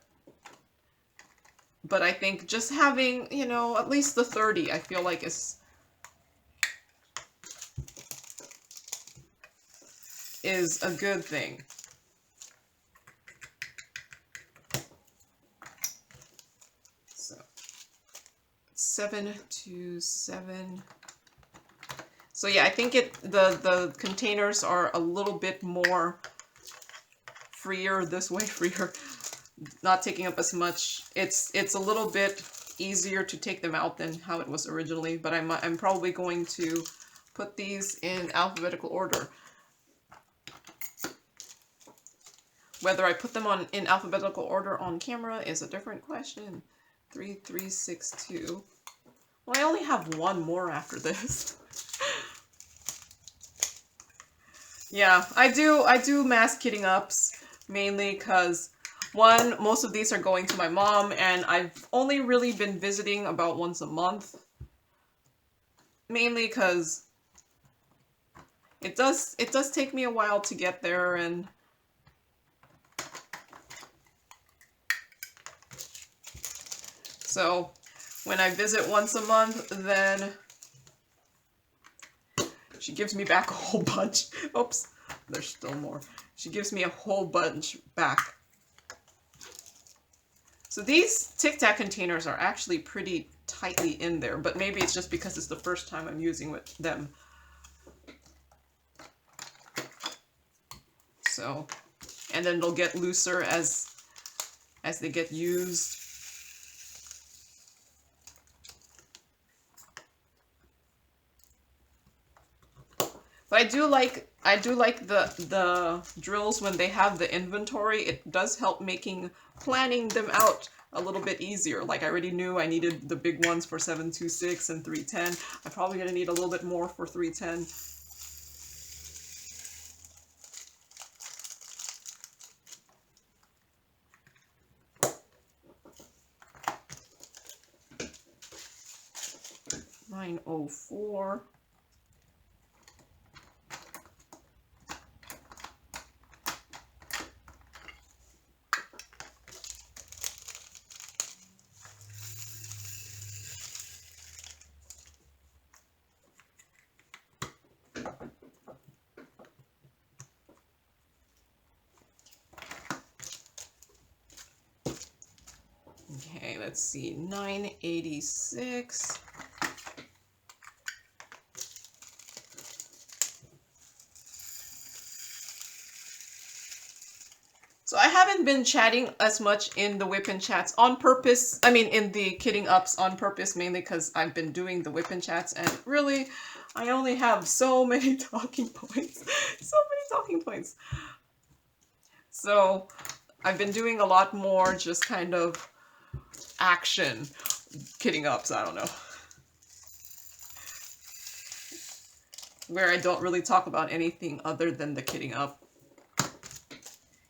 I think just having, you know, at least the 30, I feel like is a good thing. So 727. So yeah, I think the containers are a little bit more freer this way, freer. Not taking up as much. It's a little bit easier to take them out than how it was originally, but I'm probably going to put these in alphabetical order. Whether I put them in alphabetical order on camera is a different question. 3362. Well, I only have one more after this. Yeah, I do mass kitting ups mainly because one, most of these are going to my mom, and I've only really been visiting about once a month. Mainly because it does take me a while to get there, and so when I visit once a month, then she gives me back a whole bunch. Oops, there's still more. She gives me a whole bunch back. So these Tic-Tac containers are actually pretty tightly in there, but maybe it's just because it's the first time I'm using them. So, and then they'll get looser as they get used. But I do like the drills when they have the inventory. It does help planning them out a little bit easier. Like I already knew I needed the big ones for 726 and 310. I'm probably gonna need a little bit more for 310. $904. Okay, let's see, 986. So I haven't been chatting as much in the whip-in chats on purpose. I mean, in the kitting ups on purpose, mainly because I've been doing the whip-in chats, and really, I only have so many talking points. So many talking points. So I've been doing a lot more just kind of action. kidding ups, I don't know. Where I don't really talk about anything other than the kidding up.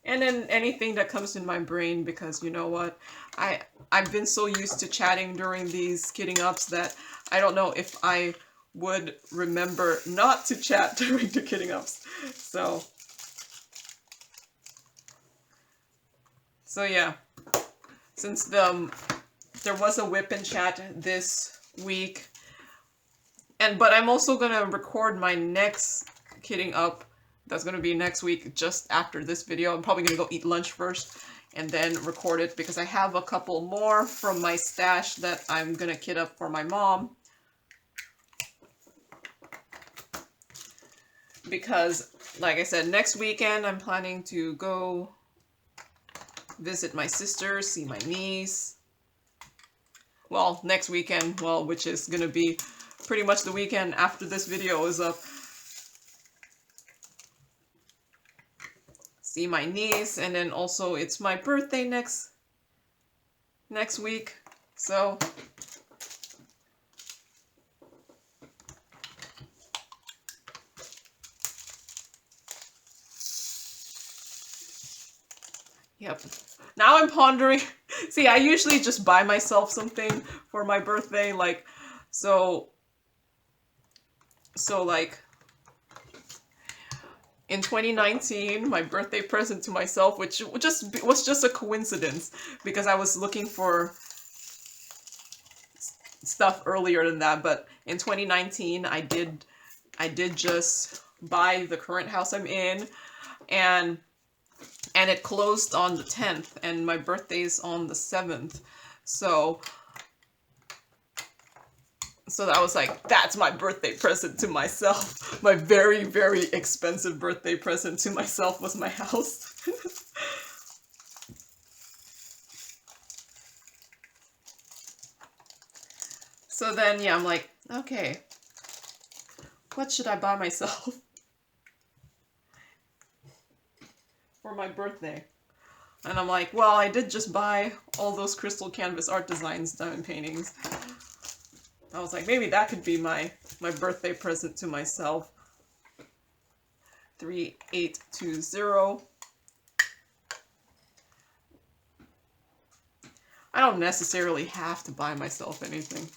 And then anything that comes in my brain, because you know what? I've been so used to chatting during these kidding ups that I don't know if I would remember not to chat during the kidding ups. So yeah. Since there was a whip and chat this week, but I'm also gonna record my next kidding up. That's gonna be next week, just after this video. I'm probably gonna go eat lunch first and then record it, because I have a couple more from my stash that I'm gonna kid up for my mom. Because, like I said, next weekend I'm planning to go visit my sister, see my niece. Well, next weekend, well, which is gonna be pretty much the weekend after this video is up. See my niece, and then also it's my birthday next week, so yep. Now I'm pondering. See, I usually just buy myself something for my birthday, like, so like, in 2019, my birthday present to myself, which was just a coincidence, because I was looking for stuff earlier than that, but in 2019, I did just buy the current house I'm in, and it closed on the 10th, and my birthday is on the 7th, so that was like, that's my birthday present to myself. My very, very expensive birthday present to myself was my house. So then, yeah, I'm like, okay, what should I buy myself for my birthday? And I'm like, well, I did just buy all those crystal canvas art designs diamond paintings. I was like, maybe that could be my birthday present to myself. 3820. I don't necessarily have to buy myself anything.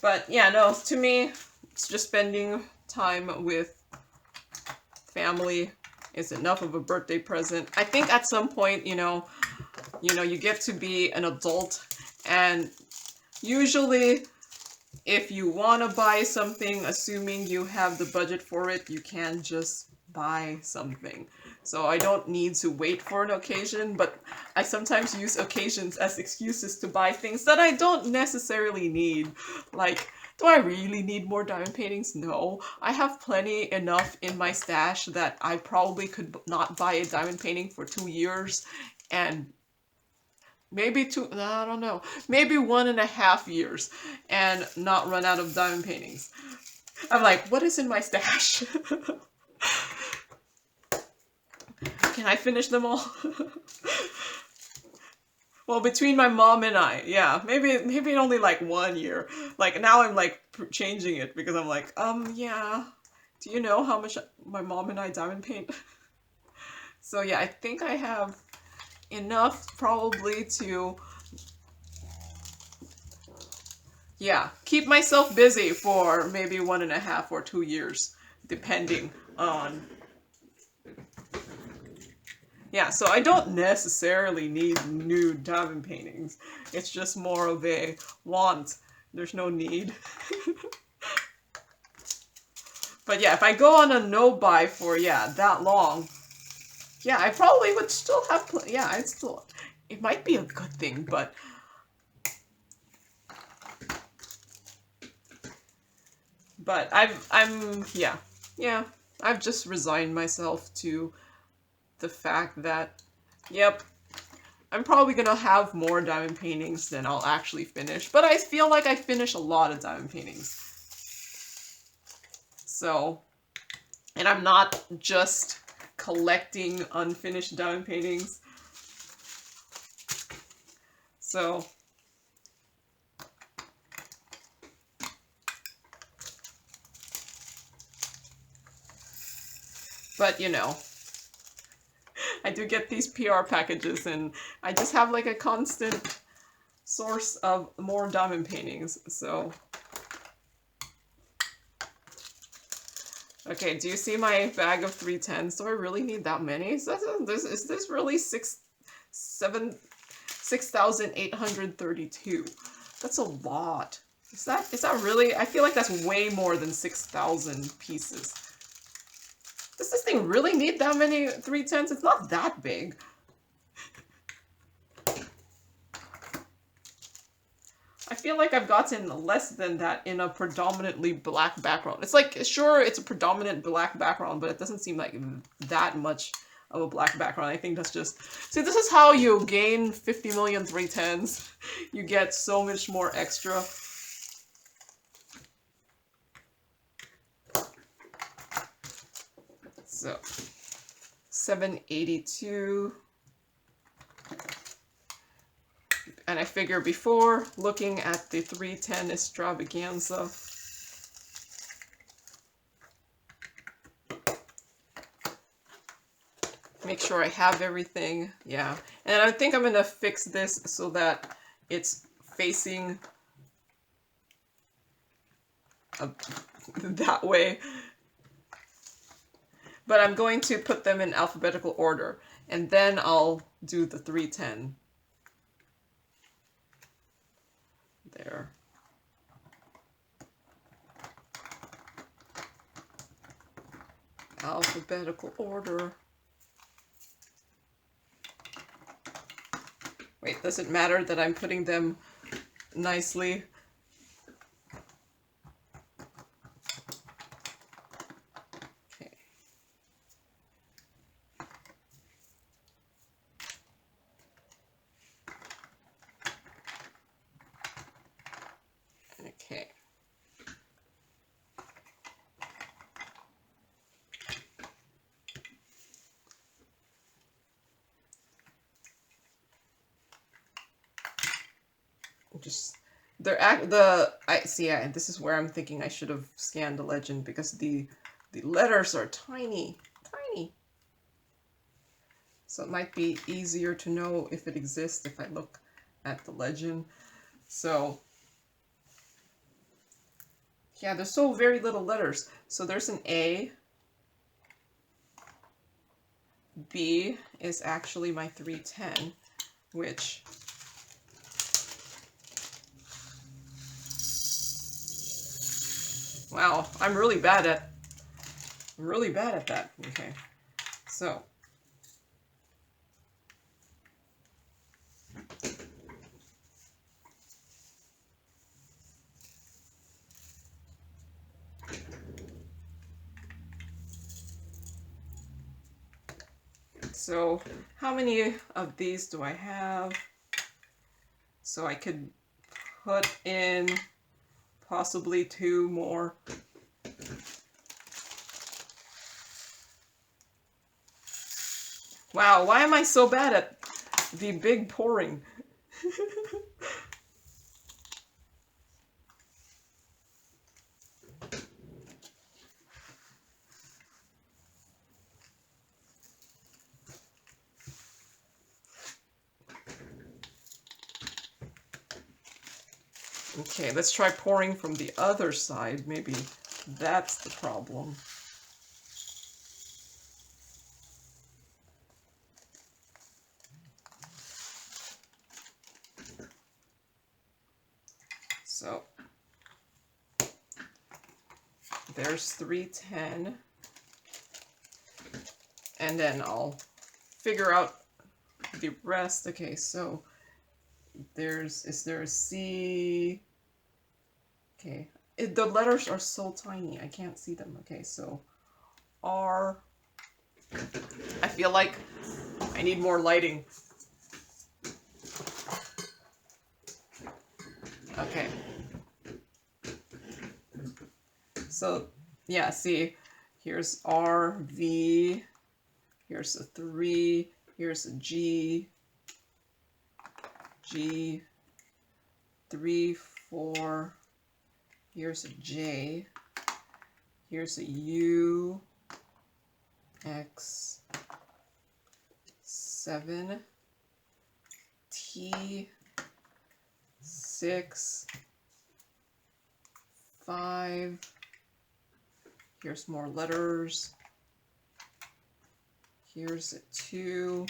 But yeah, no, to me, it's just spending time with family is enough of a birthday present. I think at some point, you know, you get to be an adult, and usually if you want to buy something, assuming you have the budget for it, you can just buy something. So I don't need to wait for an occasion, but I sometimes use occasions as excuses to buy things that I don't necessarily need. Like, do I really need more diamond paintings? No. I have plenty enough in my stash that I probably could not buy a diamond painting for 2 years, and maybe I don't know, maybe 1.5 years, and not run out of diamond paintings. I'm like, what is in my stash? Can I finish them all? Well, between my mom and I, yeah, maybe only like 1 year. Like, now I'm like changing it, because I'm like, yeah, do you know how much my mom and I diamond paint? So yeah, I think I have enough probably to, yeah, keep myself busy for maybe 1.5 or 2 years, depending on. Yeah, so I don't necessarily need new diamond paintings. It's just more of a want. There's no need. But yeah, if I go on a no-buy for, yeah, that long, yeah, I probably would still have, yeah, it might be a good thing, but I've just resigned myself to the fact that, yep, I'm probably gonna have more diamond paintings than I'll actually finish, but I feel like I finish a lot of diamond paintings. So, And I'm not just collecting unfinished diamond paintings. So, but you know, I do get these PR packages and I just have like a constant source of more diamond paintings, so. Okay, do you see my bag of 310s? Do I really need that many? Is this really 6,832? That's a lot. Is that really? I feel like that's way more than 6,000 pieces. Does this thing really need that many 310s? It's not that big. I feel like I've gotten less than that in a predominantly black background. It's like, sure, it's a predominant black background, but it doesn't seem like that much of a black background. I think that's just... See, this is how you gain 50 million 310s. You get so much more extra. So, 782. And I figure before looking at the 310 extravaganza, make sure I have everything. Yeah. And I think I'm going to fix this so that it's facing that way. But I'm going to put them in alphabetical order, and then I'll do the 310. There. Alphabetical order. Wait, does it matter that I'm putting them nicely? Okay. Okay. Just this is where I'm thinking I should have scanned the legend, because the letters are tiny. So it might be easier to know if it exists if I look at the legend. So yeah, there's so very little letters. So there's an A. B is actually my 310, which wow, I'm really bad at that. Okay. So how many of these do I have? So I could put in possibly 2 more. Wow, why am I so bad at the big pouring? Okay, let's try pouring from the other side. Maybe that's the problem. So there's 310. And then I'll figure out the rest. Okay, so is there a C? Okay, the letters are so tiny, I can't see them. Okay, so R. I feel like I need more lighting. Okay. So, yeah, see, Here's R, V, here's a 3, here's a G, G, 3, 4, here's a J, here's a U, X, 7, T, 6, 5, here's more letters, here's a 2,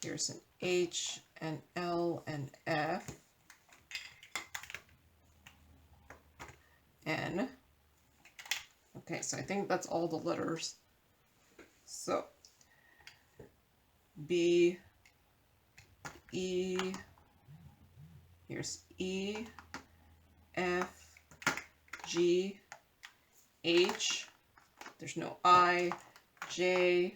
here's an H, an L, and F, N. Okay, so I think that's all the letters. So B, E, here's E, F, G, H, there's no I, J,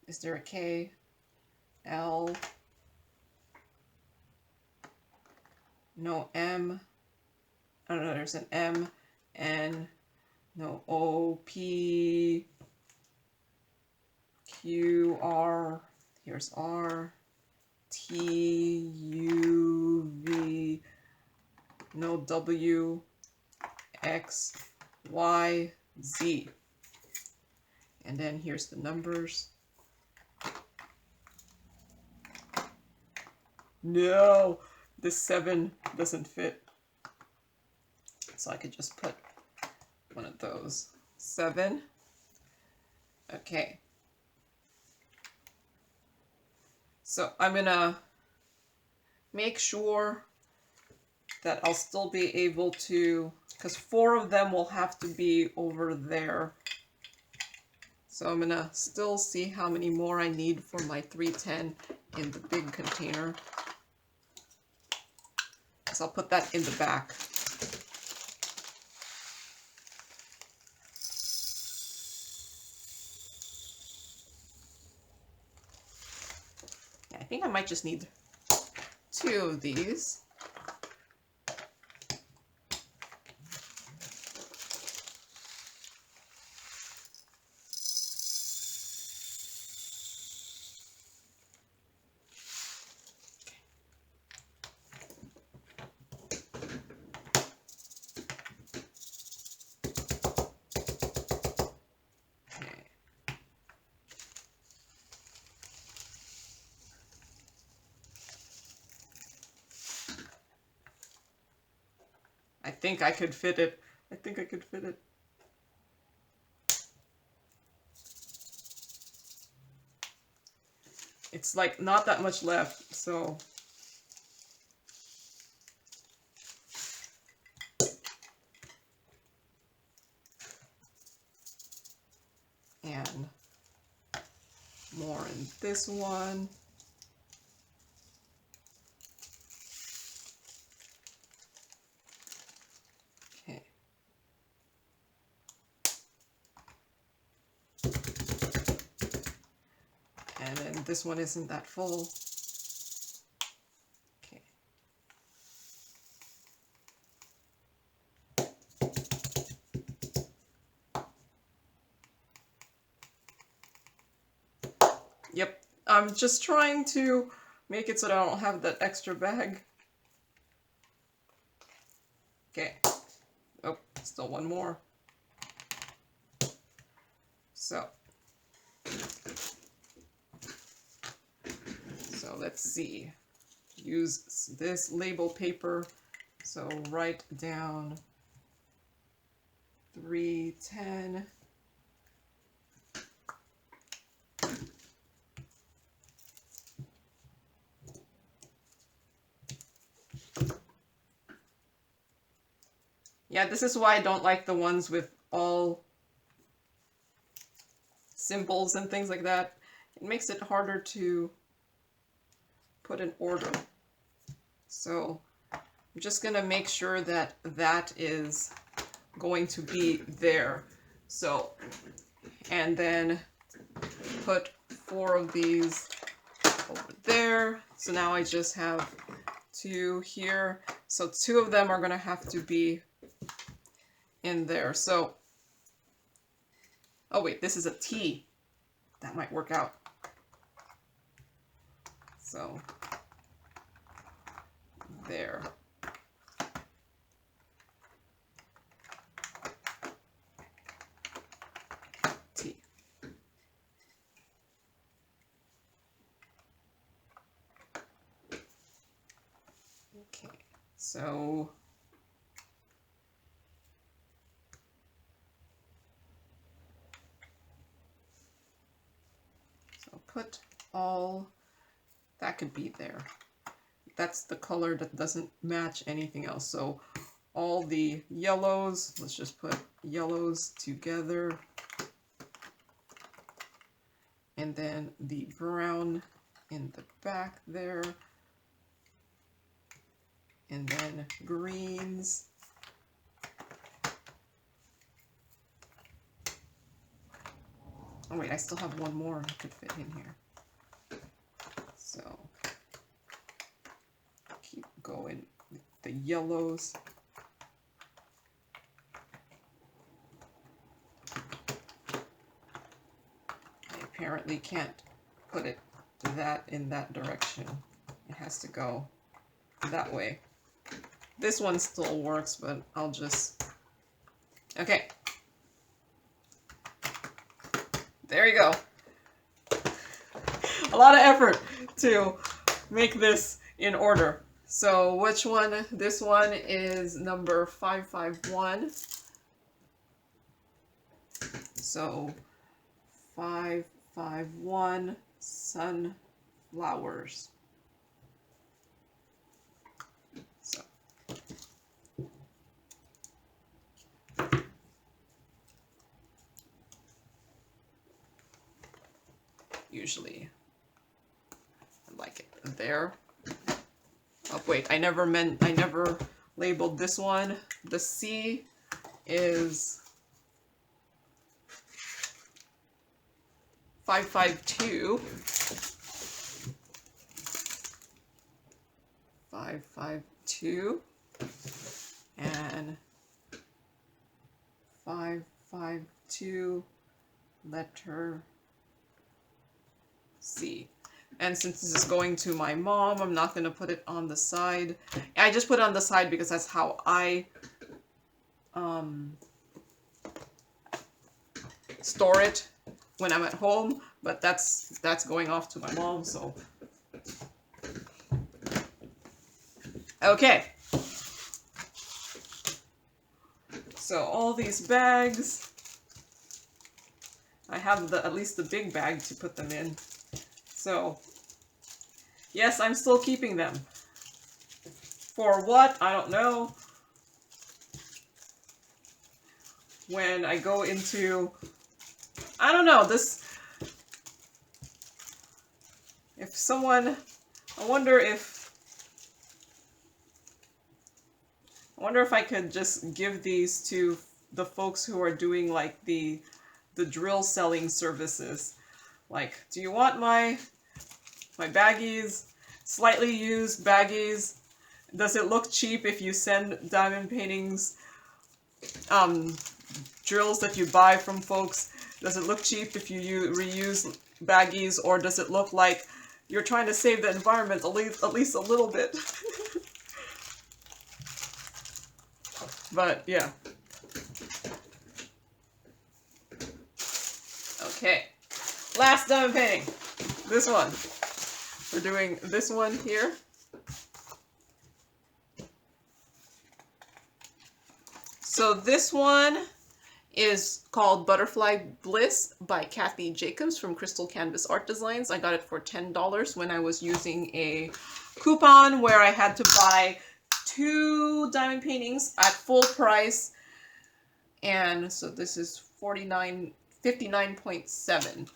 is there a K, L, no M, I don't know, there's an M, N, no O, P, Q, R, here's R, T, U, V, no W, X, Y, Z. And then here's the numbers. No, this 7 doesn't fit. So I could just put one of those. 7. Okay. So I'm gonna make sure that I'll still be able to, because 4 of them will have to be over there. So I'm gonna still see how many more I need for my 310 in the big container. So I'll put that in the back. Yeah, I think I might just need 2 of these. I think I could fit it. I think I could fit it. It's like not that much left, so. And more in this one. Okay. And then this one isn't that full. Okay. Yep, I'm just trying to make it so that I don't have that extra bag. Okay. Oh, still one more. So let's see. Use this label paper. So write down 310. Yeah, this is why I don't like the ones with all symbols and things like that. It makes it harder to put an order. So I'm just gonna make sure that that is going to be there. So, and then put 4 of these over there. So now I just have 2 here. So 2 of them are going to have to be in there. So, oh wait, this is a T. That might work out. So, there. T. Okay, so put all, that could be there. That's the color that doesn't match anything else. So all the yellows, let's just put yellows together. And then the brown in the back there. And then greens. Oh wait, I still have one more I could fit in here. So keep going with the yellows. I apparently can't put it that in that direction. It has to go that way. This one still works, but I'll just, okay. There you go. A lot of effort to make this in order. So which one? This one is number 551. So 551 sunflowers. So usually I like it there. Oh wait, I never labeled this one. The C is 552. 552 and 552 letter C. And since this is going to my mom, I'm not going to put it on the side. I just put it on the side because that's how I store it when I'm at home. But that's going off to my mom, so. Okay. So all these bags, I have at least the big bag to put them in. So, yes, I'm still keeping them. For what? I don't know. When I go into, I don't know, this, if someone, I wonder if I could just give these to the folks who are doing like the drill selling services. Like, do you want my baggies, slightly used baggies? Does it look cheap if you send diamond paintings, drills that you buy from folks? Does it look cheap if you reuse baggies, or does it look like you're trying to save the environment at least a little bit? But yeah. Okay. Last diamond painting. This one. We're doing this one here. So this one is called Butterfly Bliss by Kathy Jacobs from Crystal Canvas Art Designs. I got it for $10 when I was using a coupon where I had to buy 2 diamond paintings at full price. And so this is 59.7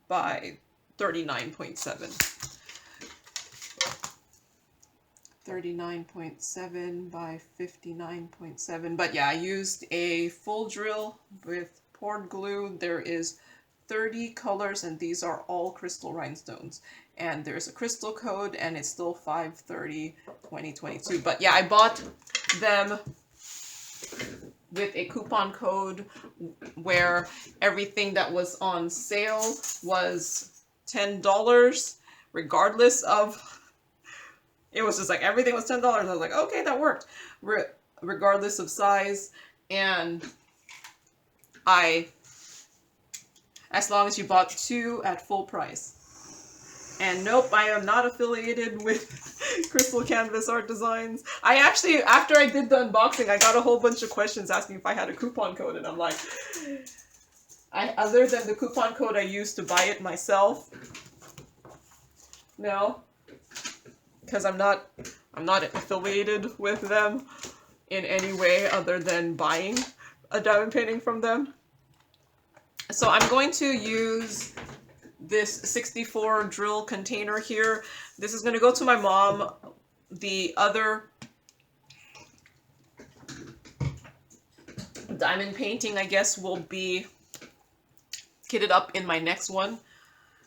by 39.7. 39.7 by 59.7. But yeah, I used a full drill with poured glue. There is 30 colors, and these are all crystal rhinestones. And there's a crystal code, and it's still 5/30/2022. But yeah, I bought them with a coupon code where everything that was on sale was $10, regardless of, it was just like everything was $10. I was like, okay, that worked, regardless of size. And as long as you bought 2 at full price. And nope, I am not affiliated with Crystal Canvas Art Designs. I actually, after I did the unboxing, I got a whole bunch of questions asking if I had a coupon code, and I'm like, other than the coupon code I used to buy it myself, no, because I'm not affiliated with them in any way other than buying a diamond painting from them. So I'm going to use this 64 drill container here. This is going to go to my mom. The other diamond painting, I guess, will be kitted up in my next one.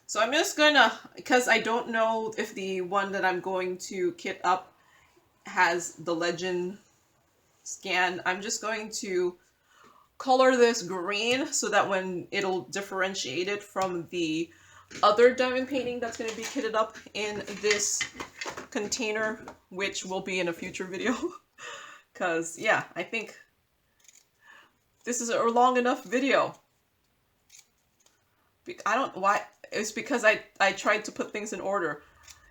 So I'm just gonna, because I don't know if the one that I'm going to kit up has the legend scan, I'm just going to color this green so that when it'll differentiate it from the other diamond painting that's going to be kitted up in this container, which will be in a future video. Because yeah, I think this is a long enough video. I don't know why. It's because I tried to put things in order,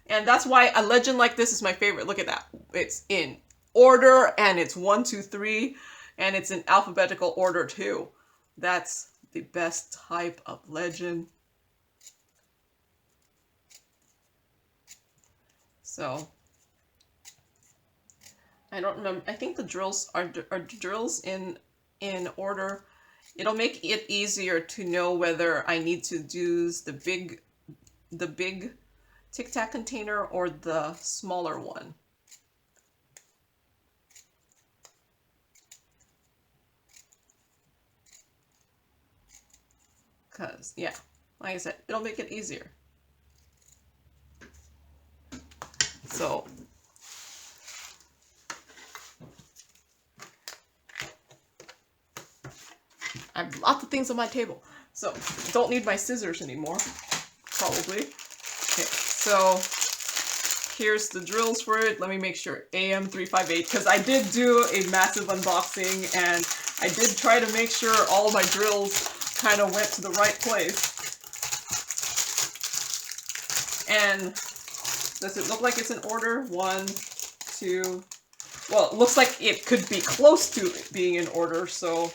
and that's why a legend like this is my favorite. Look at that, it's in order, and it's 1, 2, 3, and it's in alphabetical order too. That's the best type of legend. So I don't remember. I think the drills are drills in order. It'll make it easier to know whether I need to use the big Tic-Tac container or the smaller one. Because yeah, like I said, it'll make it easier. So I have lots of things on my table, so don't need my scissors anymore, probably. Okay, so here's the drills for it. Let me make sure, AM358, because I did do a massive unboxing, and I did try to make sure all my drills kind of went to the right place. And does it look like it's in order? 1, 2, well, it looks like it could be close to being in order, so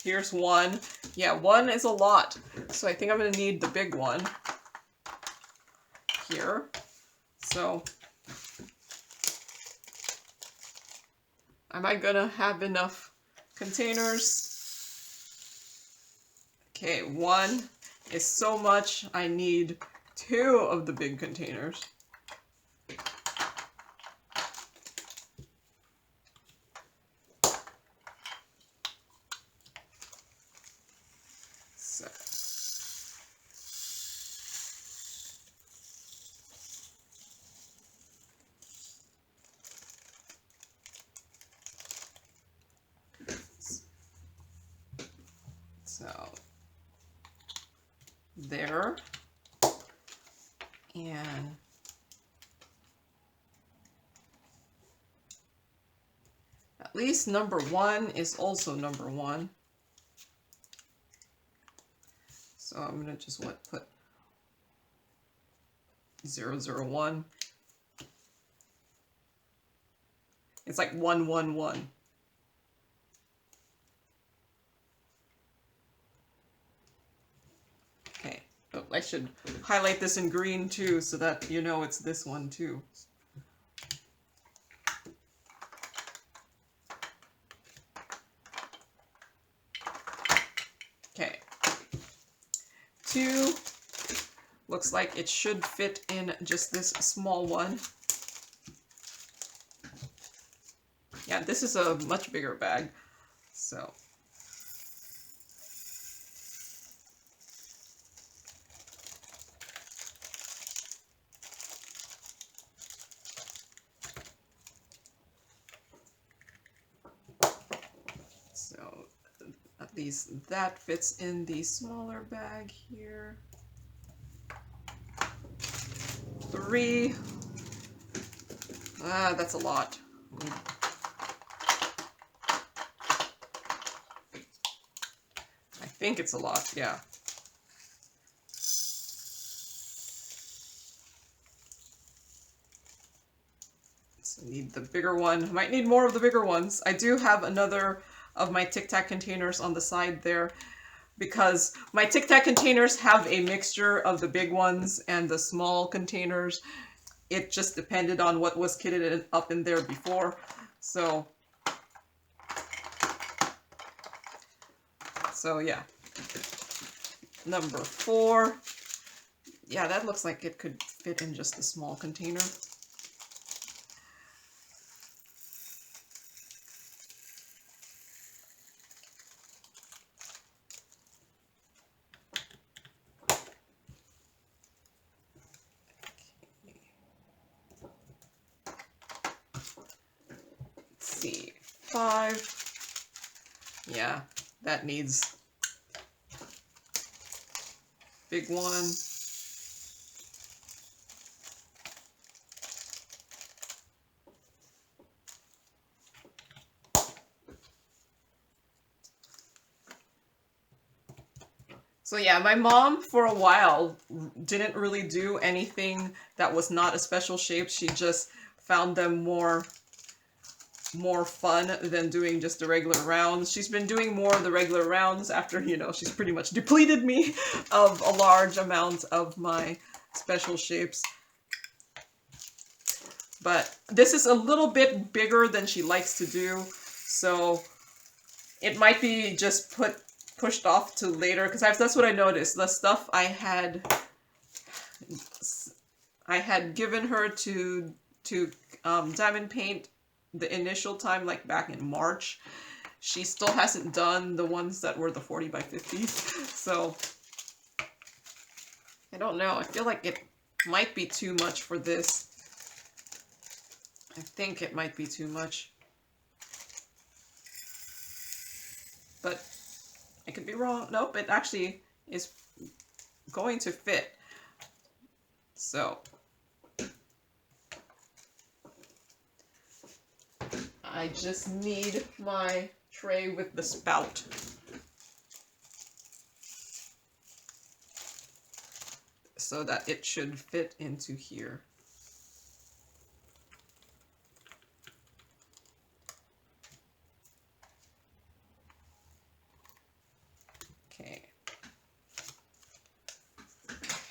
here's 1. Yeah, 1 is a lot, so I think I'm going to need the big one here. So, am I going to have enough containers? Okay, 1 is so much. I need 2 of the big containers. So there, and at least number 1 is also number 1. So I'm gonna just put 001. It's like 111. Oh, I should highlight this in green too, so that you know it's this one too. Okay. 2 looks like it should fit in just this small one. Yeah, this is a much bigger bag, so. these. That fits in the smaller bag here. 3. Ah, that's a lot. I think it's a lot, yeah. So I need the bigger one. I might need more of the bigger ones. I do have another of my Tic-Tac containers on the side there, because my Tic-Tac containers have a mixture of the big ones and the small containers. It just depended on what was kitted up in there before. So yeah. Number 4. Yeah, that looks like it could fit in just a small container. Let's see, 5. Yeah, that needs big one. So yeah, my mom for a while didn't really do anything that was not a special shape. She just found them more fun than doing just the regular rounds. She's been doing more of the regular rounds after, you know, she's pretty much depleted me of a large amount of my special shapes. But this is a little bit bigger than she likes to do, so it might be just pushed off to later, because that's what I noticed. The stuff I had given her to diamond paint the initial time, like back in March, she still hasn't done the ones that were the 40 by 50s. So I don't know. I feel like it might be too much for this. I think it might be too much. But I could be wrong. Nope, it actually is going to fit. So I just need my tray with the spout. So that it should fit into here. Okay.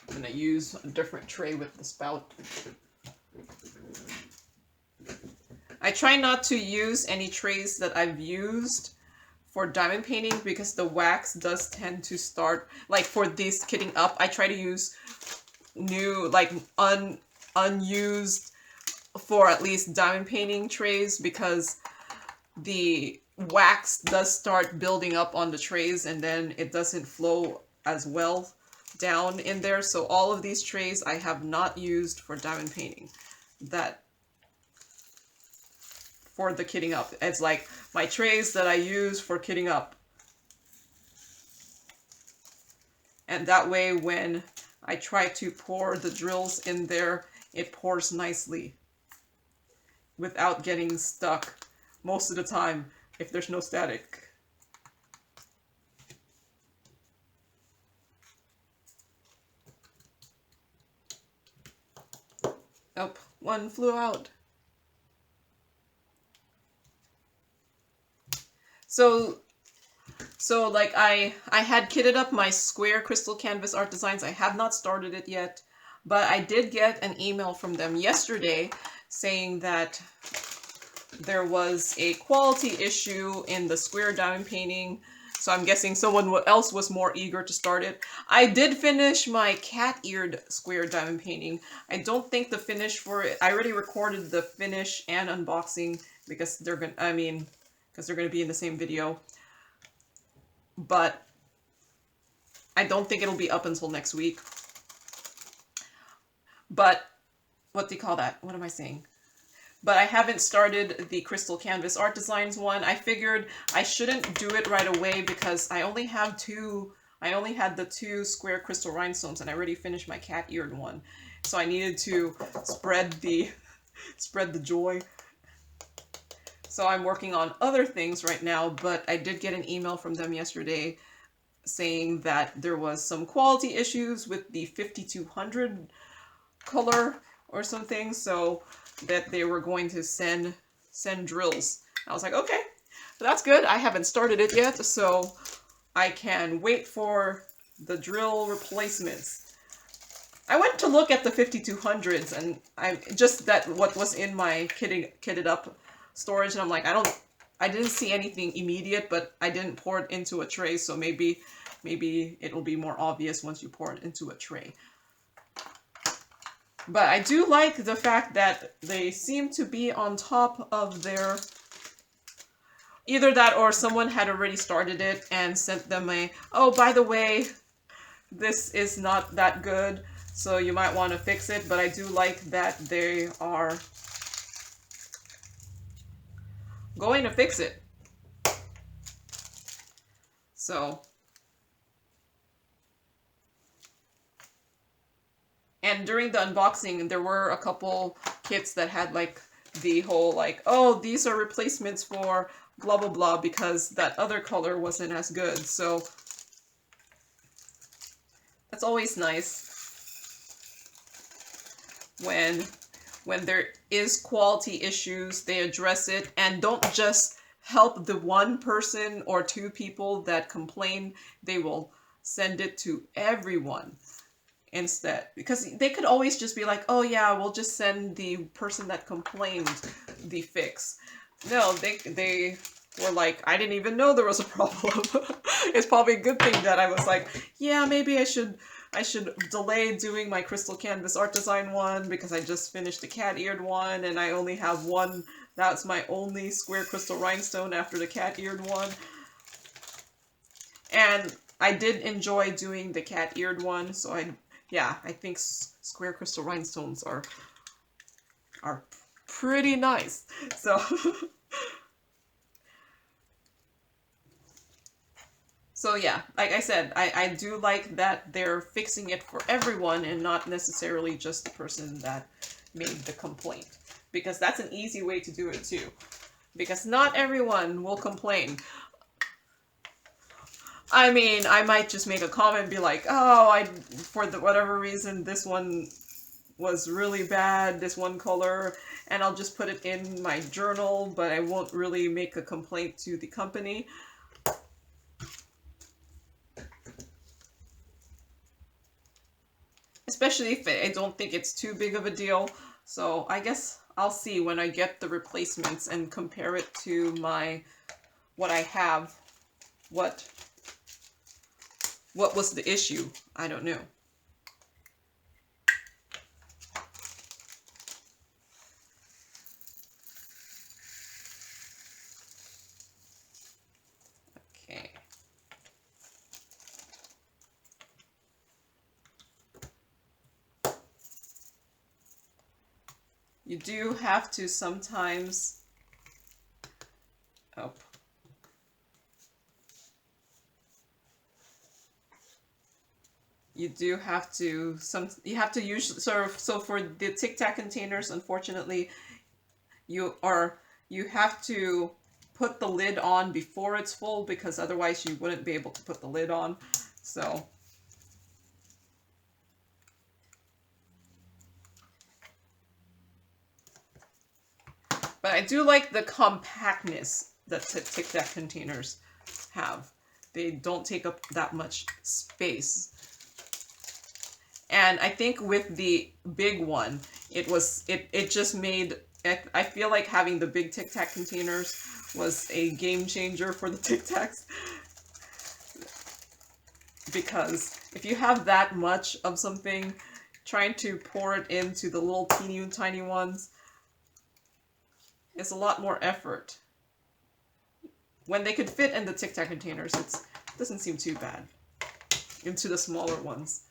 I'm gonna use a different tray with the spout. I try not to use any trays that I've used for diamond painting, because the wax does tend to start, like for this kitting up, I try to use new, like unused for at least diamond painting trays, because the wax does start building up on the trays and then it doesn't flow as well down in there. So all of these trays I have not used for diamond painting. That for the kitting up. It's like my trays that I use for kitting up. And that way when I try to pour the drills in there, it pours nicely without getting stuck most of the time if there's no static. Oh, one flew out. So like I had kitted up my square crystal canvas art designs. I have not started it yet, but I did get an email from them yesterday saying that there was a quality issue in the square diamond painting. So I'm guessing someone else was more eager to start it. I did finish my cat-eared square diamond painting. I don't think the finish for it, I already recorded the finish and unboxing because they're gonna be in the same video. But I don't think it'll be up until next week. But what do you call that? What am I saying? but I haven't started the Crystal Canvas Art Designs one. I figured I shouldn't do it right away because I only had the 2 square crystal rhinestones, and I already finished my cat-eared one. So I needed to spread the joy. So I'm working on other things right now, but I did get an email from them yesterday saying that there was some quality issues with the 5200 color or something, so that they were going to send drills. I was like, okay, that's good. I haven't started it yet, so I can wait for the drill replacements. I went to look at the 5200s, and I just what was in my kitted up storage, and I'm like, I didn't see anything immediate, but I didn't pour it into a tray, so maybe it'll be more obvious once you pour it into a tray. But I do like the fact that they seem to be on top of their... Either that or someone had already started it and sent them a, oh, by the way, this is not that good, so you might want to fix it. But I do like that they are going to fix it. So... And during the unboxing, there were a couple kits that had like the whole like, oh, these are replacements for blah blah blah because that other color wasn't as good. So that's always nice when there is quality issues, they address it and don't just help the one person or 2 people that complain. They will send it to everyone instead, because they could always just be like, oh yeah, we'll just send the person that complained the fix. No, they were like, I didn't even know there was a problem. It's probably a good thing that I was like, yeah, maybe I should delay doing my Crystal Canvas Art Design one because I just finished the cat-eared one and I only have one. That's my only square crystal rhinestone after the cat-eared one. And I did enjoy doing the cat-eared one, so I think square crystal rhinestones are pretty nice. So so yeah, like I said, I do like that they're fixing it for everyone and not necessarily just the person that made the complaint, because that's an easy way to do it too, because not everyone will complain. I mean, I might just make a comment and be like, oh, for whatever reason, this one was really bad, this one color, and I'll just put it in my journal, but I won't really make a complaint to the company. Especially if I don't think it's too big of a deal. So I guess I'll see when I get the replacements and compare it to what I have, what was the issue? I don't know. Okay. You do have to sometimes... Oh. You do have to usually, so for the Tic-Tac containers, unfortunately, you have to put the lid on before it's full, because otherwise you wouldn't be able to put the lid on. So but I do like the compactness that Tic-Tac containers have. They don't take up that much space. And I think with the big one, it just made, I feel like having the big Tic-Tac containers was a game changer for the Tic-Tacs. Because if you have that much of something, trying to pour it into the little teeny tiny ones, it's a lot more effort. When they could fit in the Tic-Tac containers, it doesn't seem too bad. Into the smaller ones.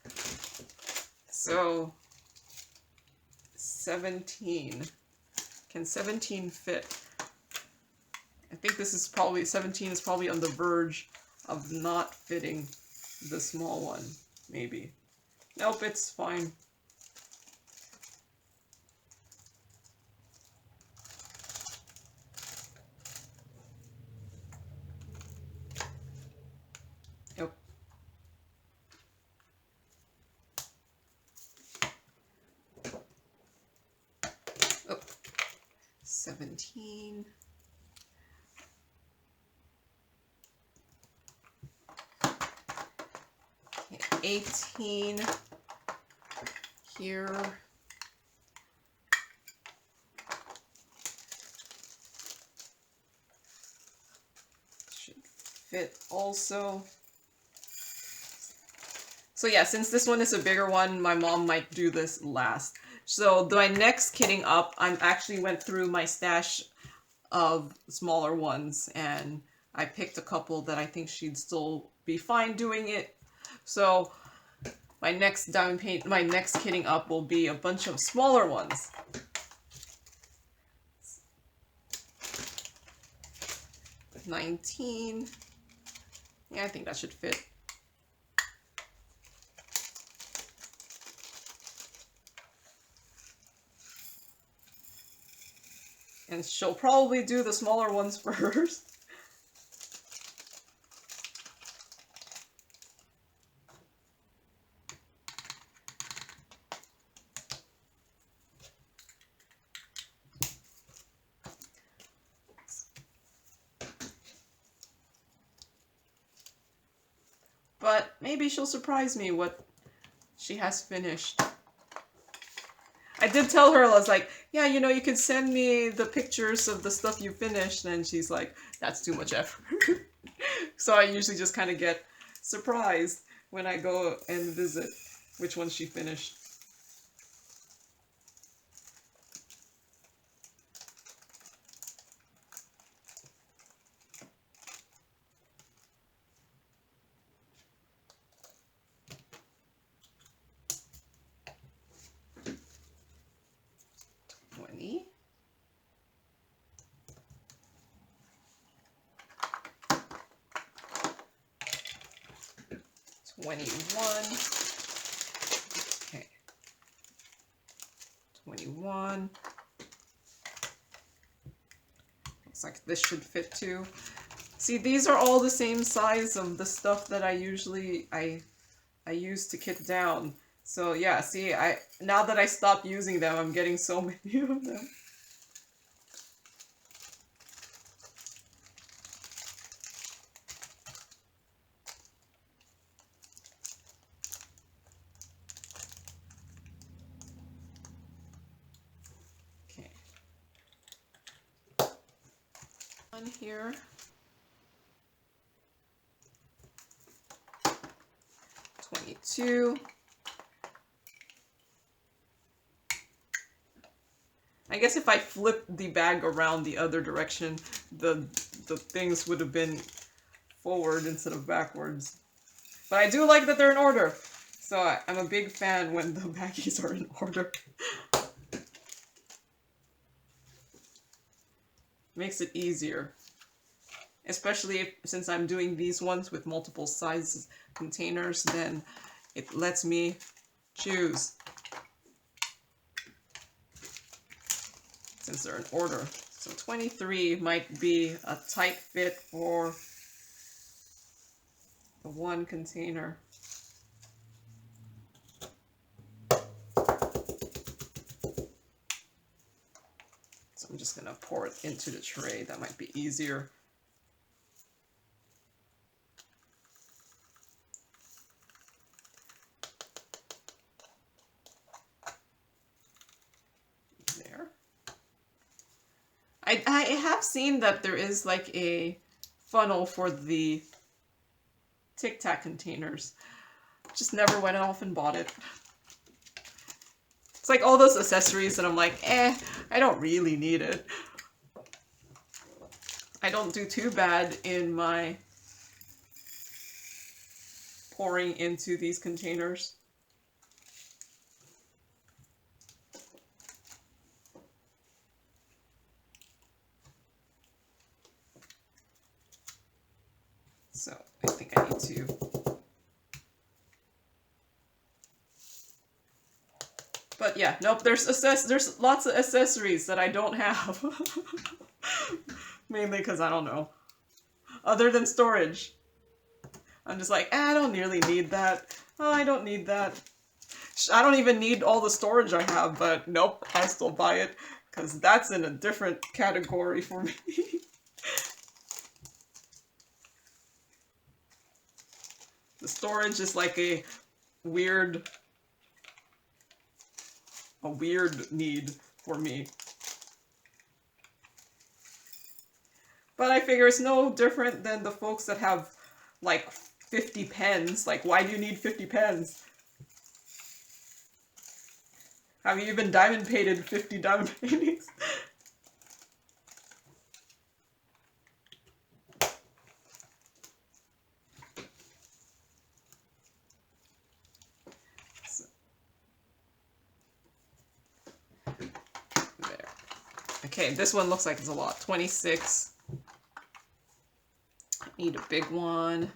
So, 17. Can 17 fit? I think this is probably, 17 is probably on the verge of not fitting the small one, maybe. Nope, it's fine. Nope. Oh, 17. Okay, 18 here. Should fit also. So yeah, since this one is a bigger one, my mom might do this last. So my next kitting up, I actually went through my stash of smaller ones and I picked a couple that I think she'd still be fine doing it. So my next kitting up will be a bunch of smaller ones. With 19. Yeah, I think that should fit. And she'll probably do the smaller ones first. But maybe she'll surprise me what she has finished. I did tell her, I was like, yeah, you know, you can send me the pictures of the stuff you finished. And she's like, that's too much effort. So I usually just kind of get surprised when I go and visit which one she finished. Okay. 21. Looks like this should fit too. See, these are all the same size of the stuff that I usually I use to kit down. So yeah, see, now that I stopped using them, I'm getting so many of them. Here. 22. I guess if I flipped the bag around the other direction, the things would have been forward instead of backwards. But I do like that they're in order. So I'm a big fan when the baggies are in order. Makes it easier. Especially since I'm doing these ones with multiple size containers, then it lets me choose. Since they're in order. So 23 might be a tight fit for the one container. So I'm just gonna pour it into the tray. That might be easier. I have seen that there is like a funnel for the Tic-Tac containers. Just never went off and bought it. It's like all those accessories that I'm like, I don't really need it. I don't do too bad in my pouring into these containers. I think I need to. But yeah, nope, there's lots of accessories that I don't have. Mainly because I don't know. Other than storage. I'm just like, I don't really need that. Oh, I don't need that. I don't even need all the storage I have, but nope, I still buy it. Because that's in a different category for me. The storage is like a weird need for me. But I figure it's no different than the folks that have like 50 pens. Like, why do you need 50 pens? Have you even diamond painted 50 diamond paintings? There. Okay, this one looks like it's a lot. 26. I need a big one.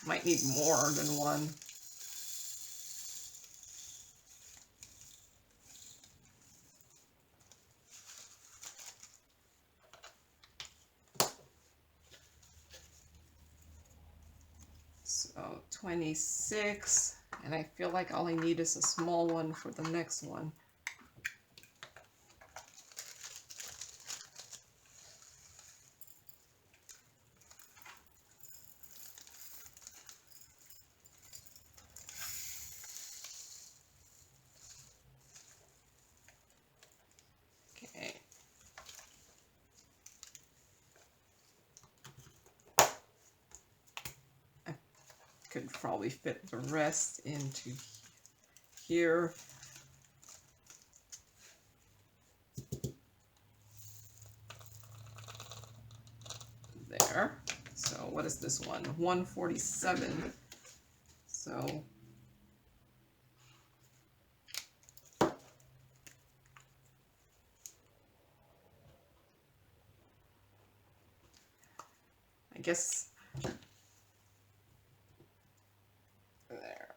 Might need more than one. So 26, and I feel like all I need is a small one for the next one. Could probably fit the rest into here. There. So what is this one? 147. So I guess there.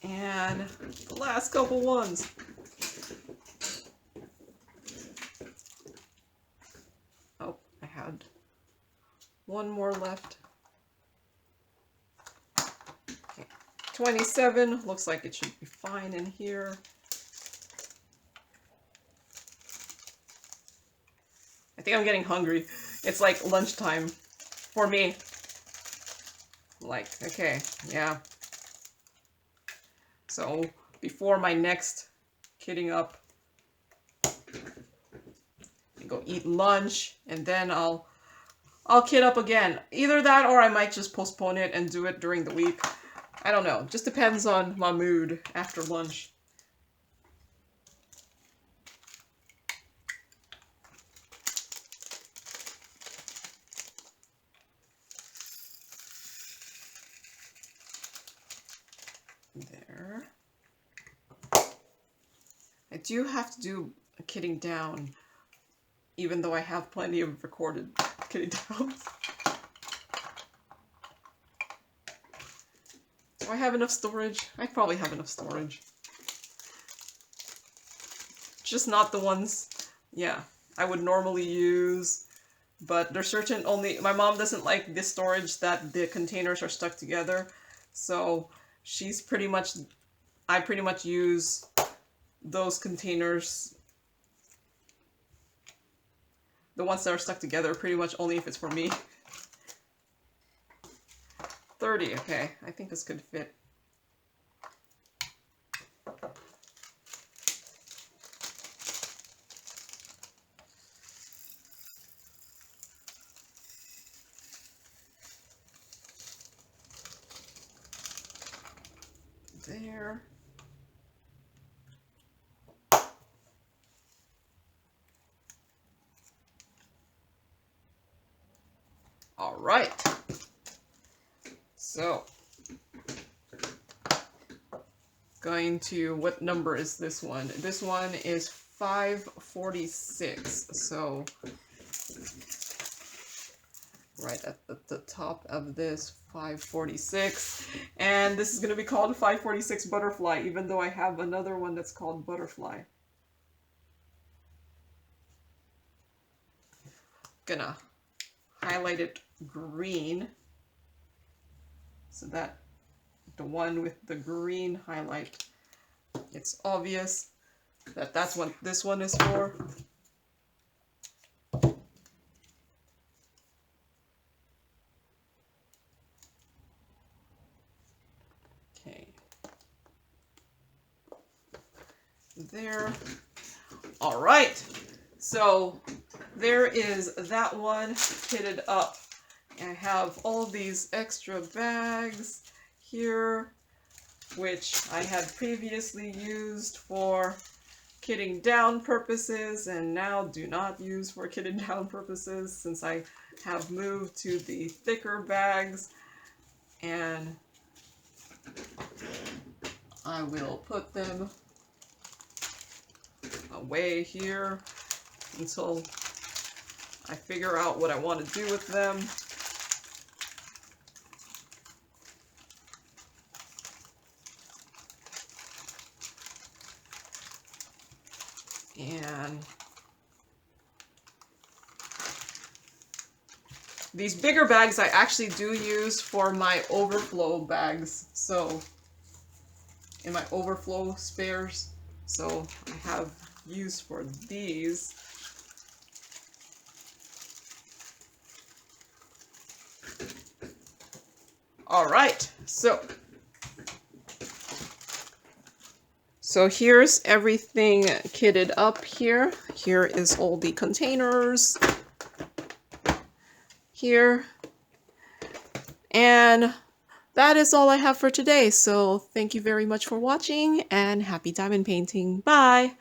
And the last couple ones. Oh, I had one more left. Okay. 27, looks like it should be fine in here. I think I'm getting hungry. It's like lunchtime for me. Like, okay, yeah. So before my next kitting up, I go eat lunch, and then I'll kit up again. Either that, or I might just postpone it and do it during the week. I don't know. Just depends on my mood after lunch. There. I do have to do a kitting down, even though I have plenty of recorded kitting downs. Do I have enough storage? I probably have enough storage. Just not the ones, yeah, I would normally use. But there's certain my mom doesn't like this storage that the containers are stuck together. So she's I pretty much use those containers, the ones that are stuck together, pretty much only if it's for me. 30, okay, I think this could fit. There. All right. So going to, what number is this one? This one is 546. So right at the top of this, 546. And this is going to be called 546 Butterfly, even though I have another one that's called Butterfly. Gonna highlight it green so that the one with the green highlight, it's obvious that that's what this one is for. Okay. There. All right. So there is that one kitted up. I have all these extra bags here, which I had previously used for kitting down purposes and now do not use for kitted down purposes since I have moved to the thicker bags. And I will put them away here until I figure out what I want to do with them. And these bigger bags I actually do use for my overflow bags. So in my overflow spares. So I have use for these. All right, so here's everything kitted up here. Here is all the containers here. And that is all I have for today. So thank you very much for watching and happy diamond painting. Bye.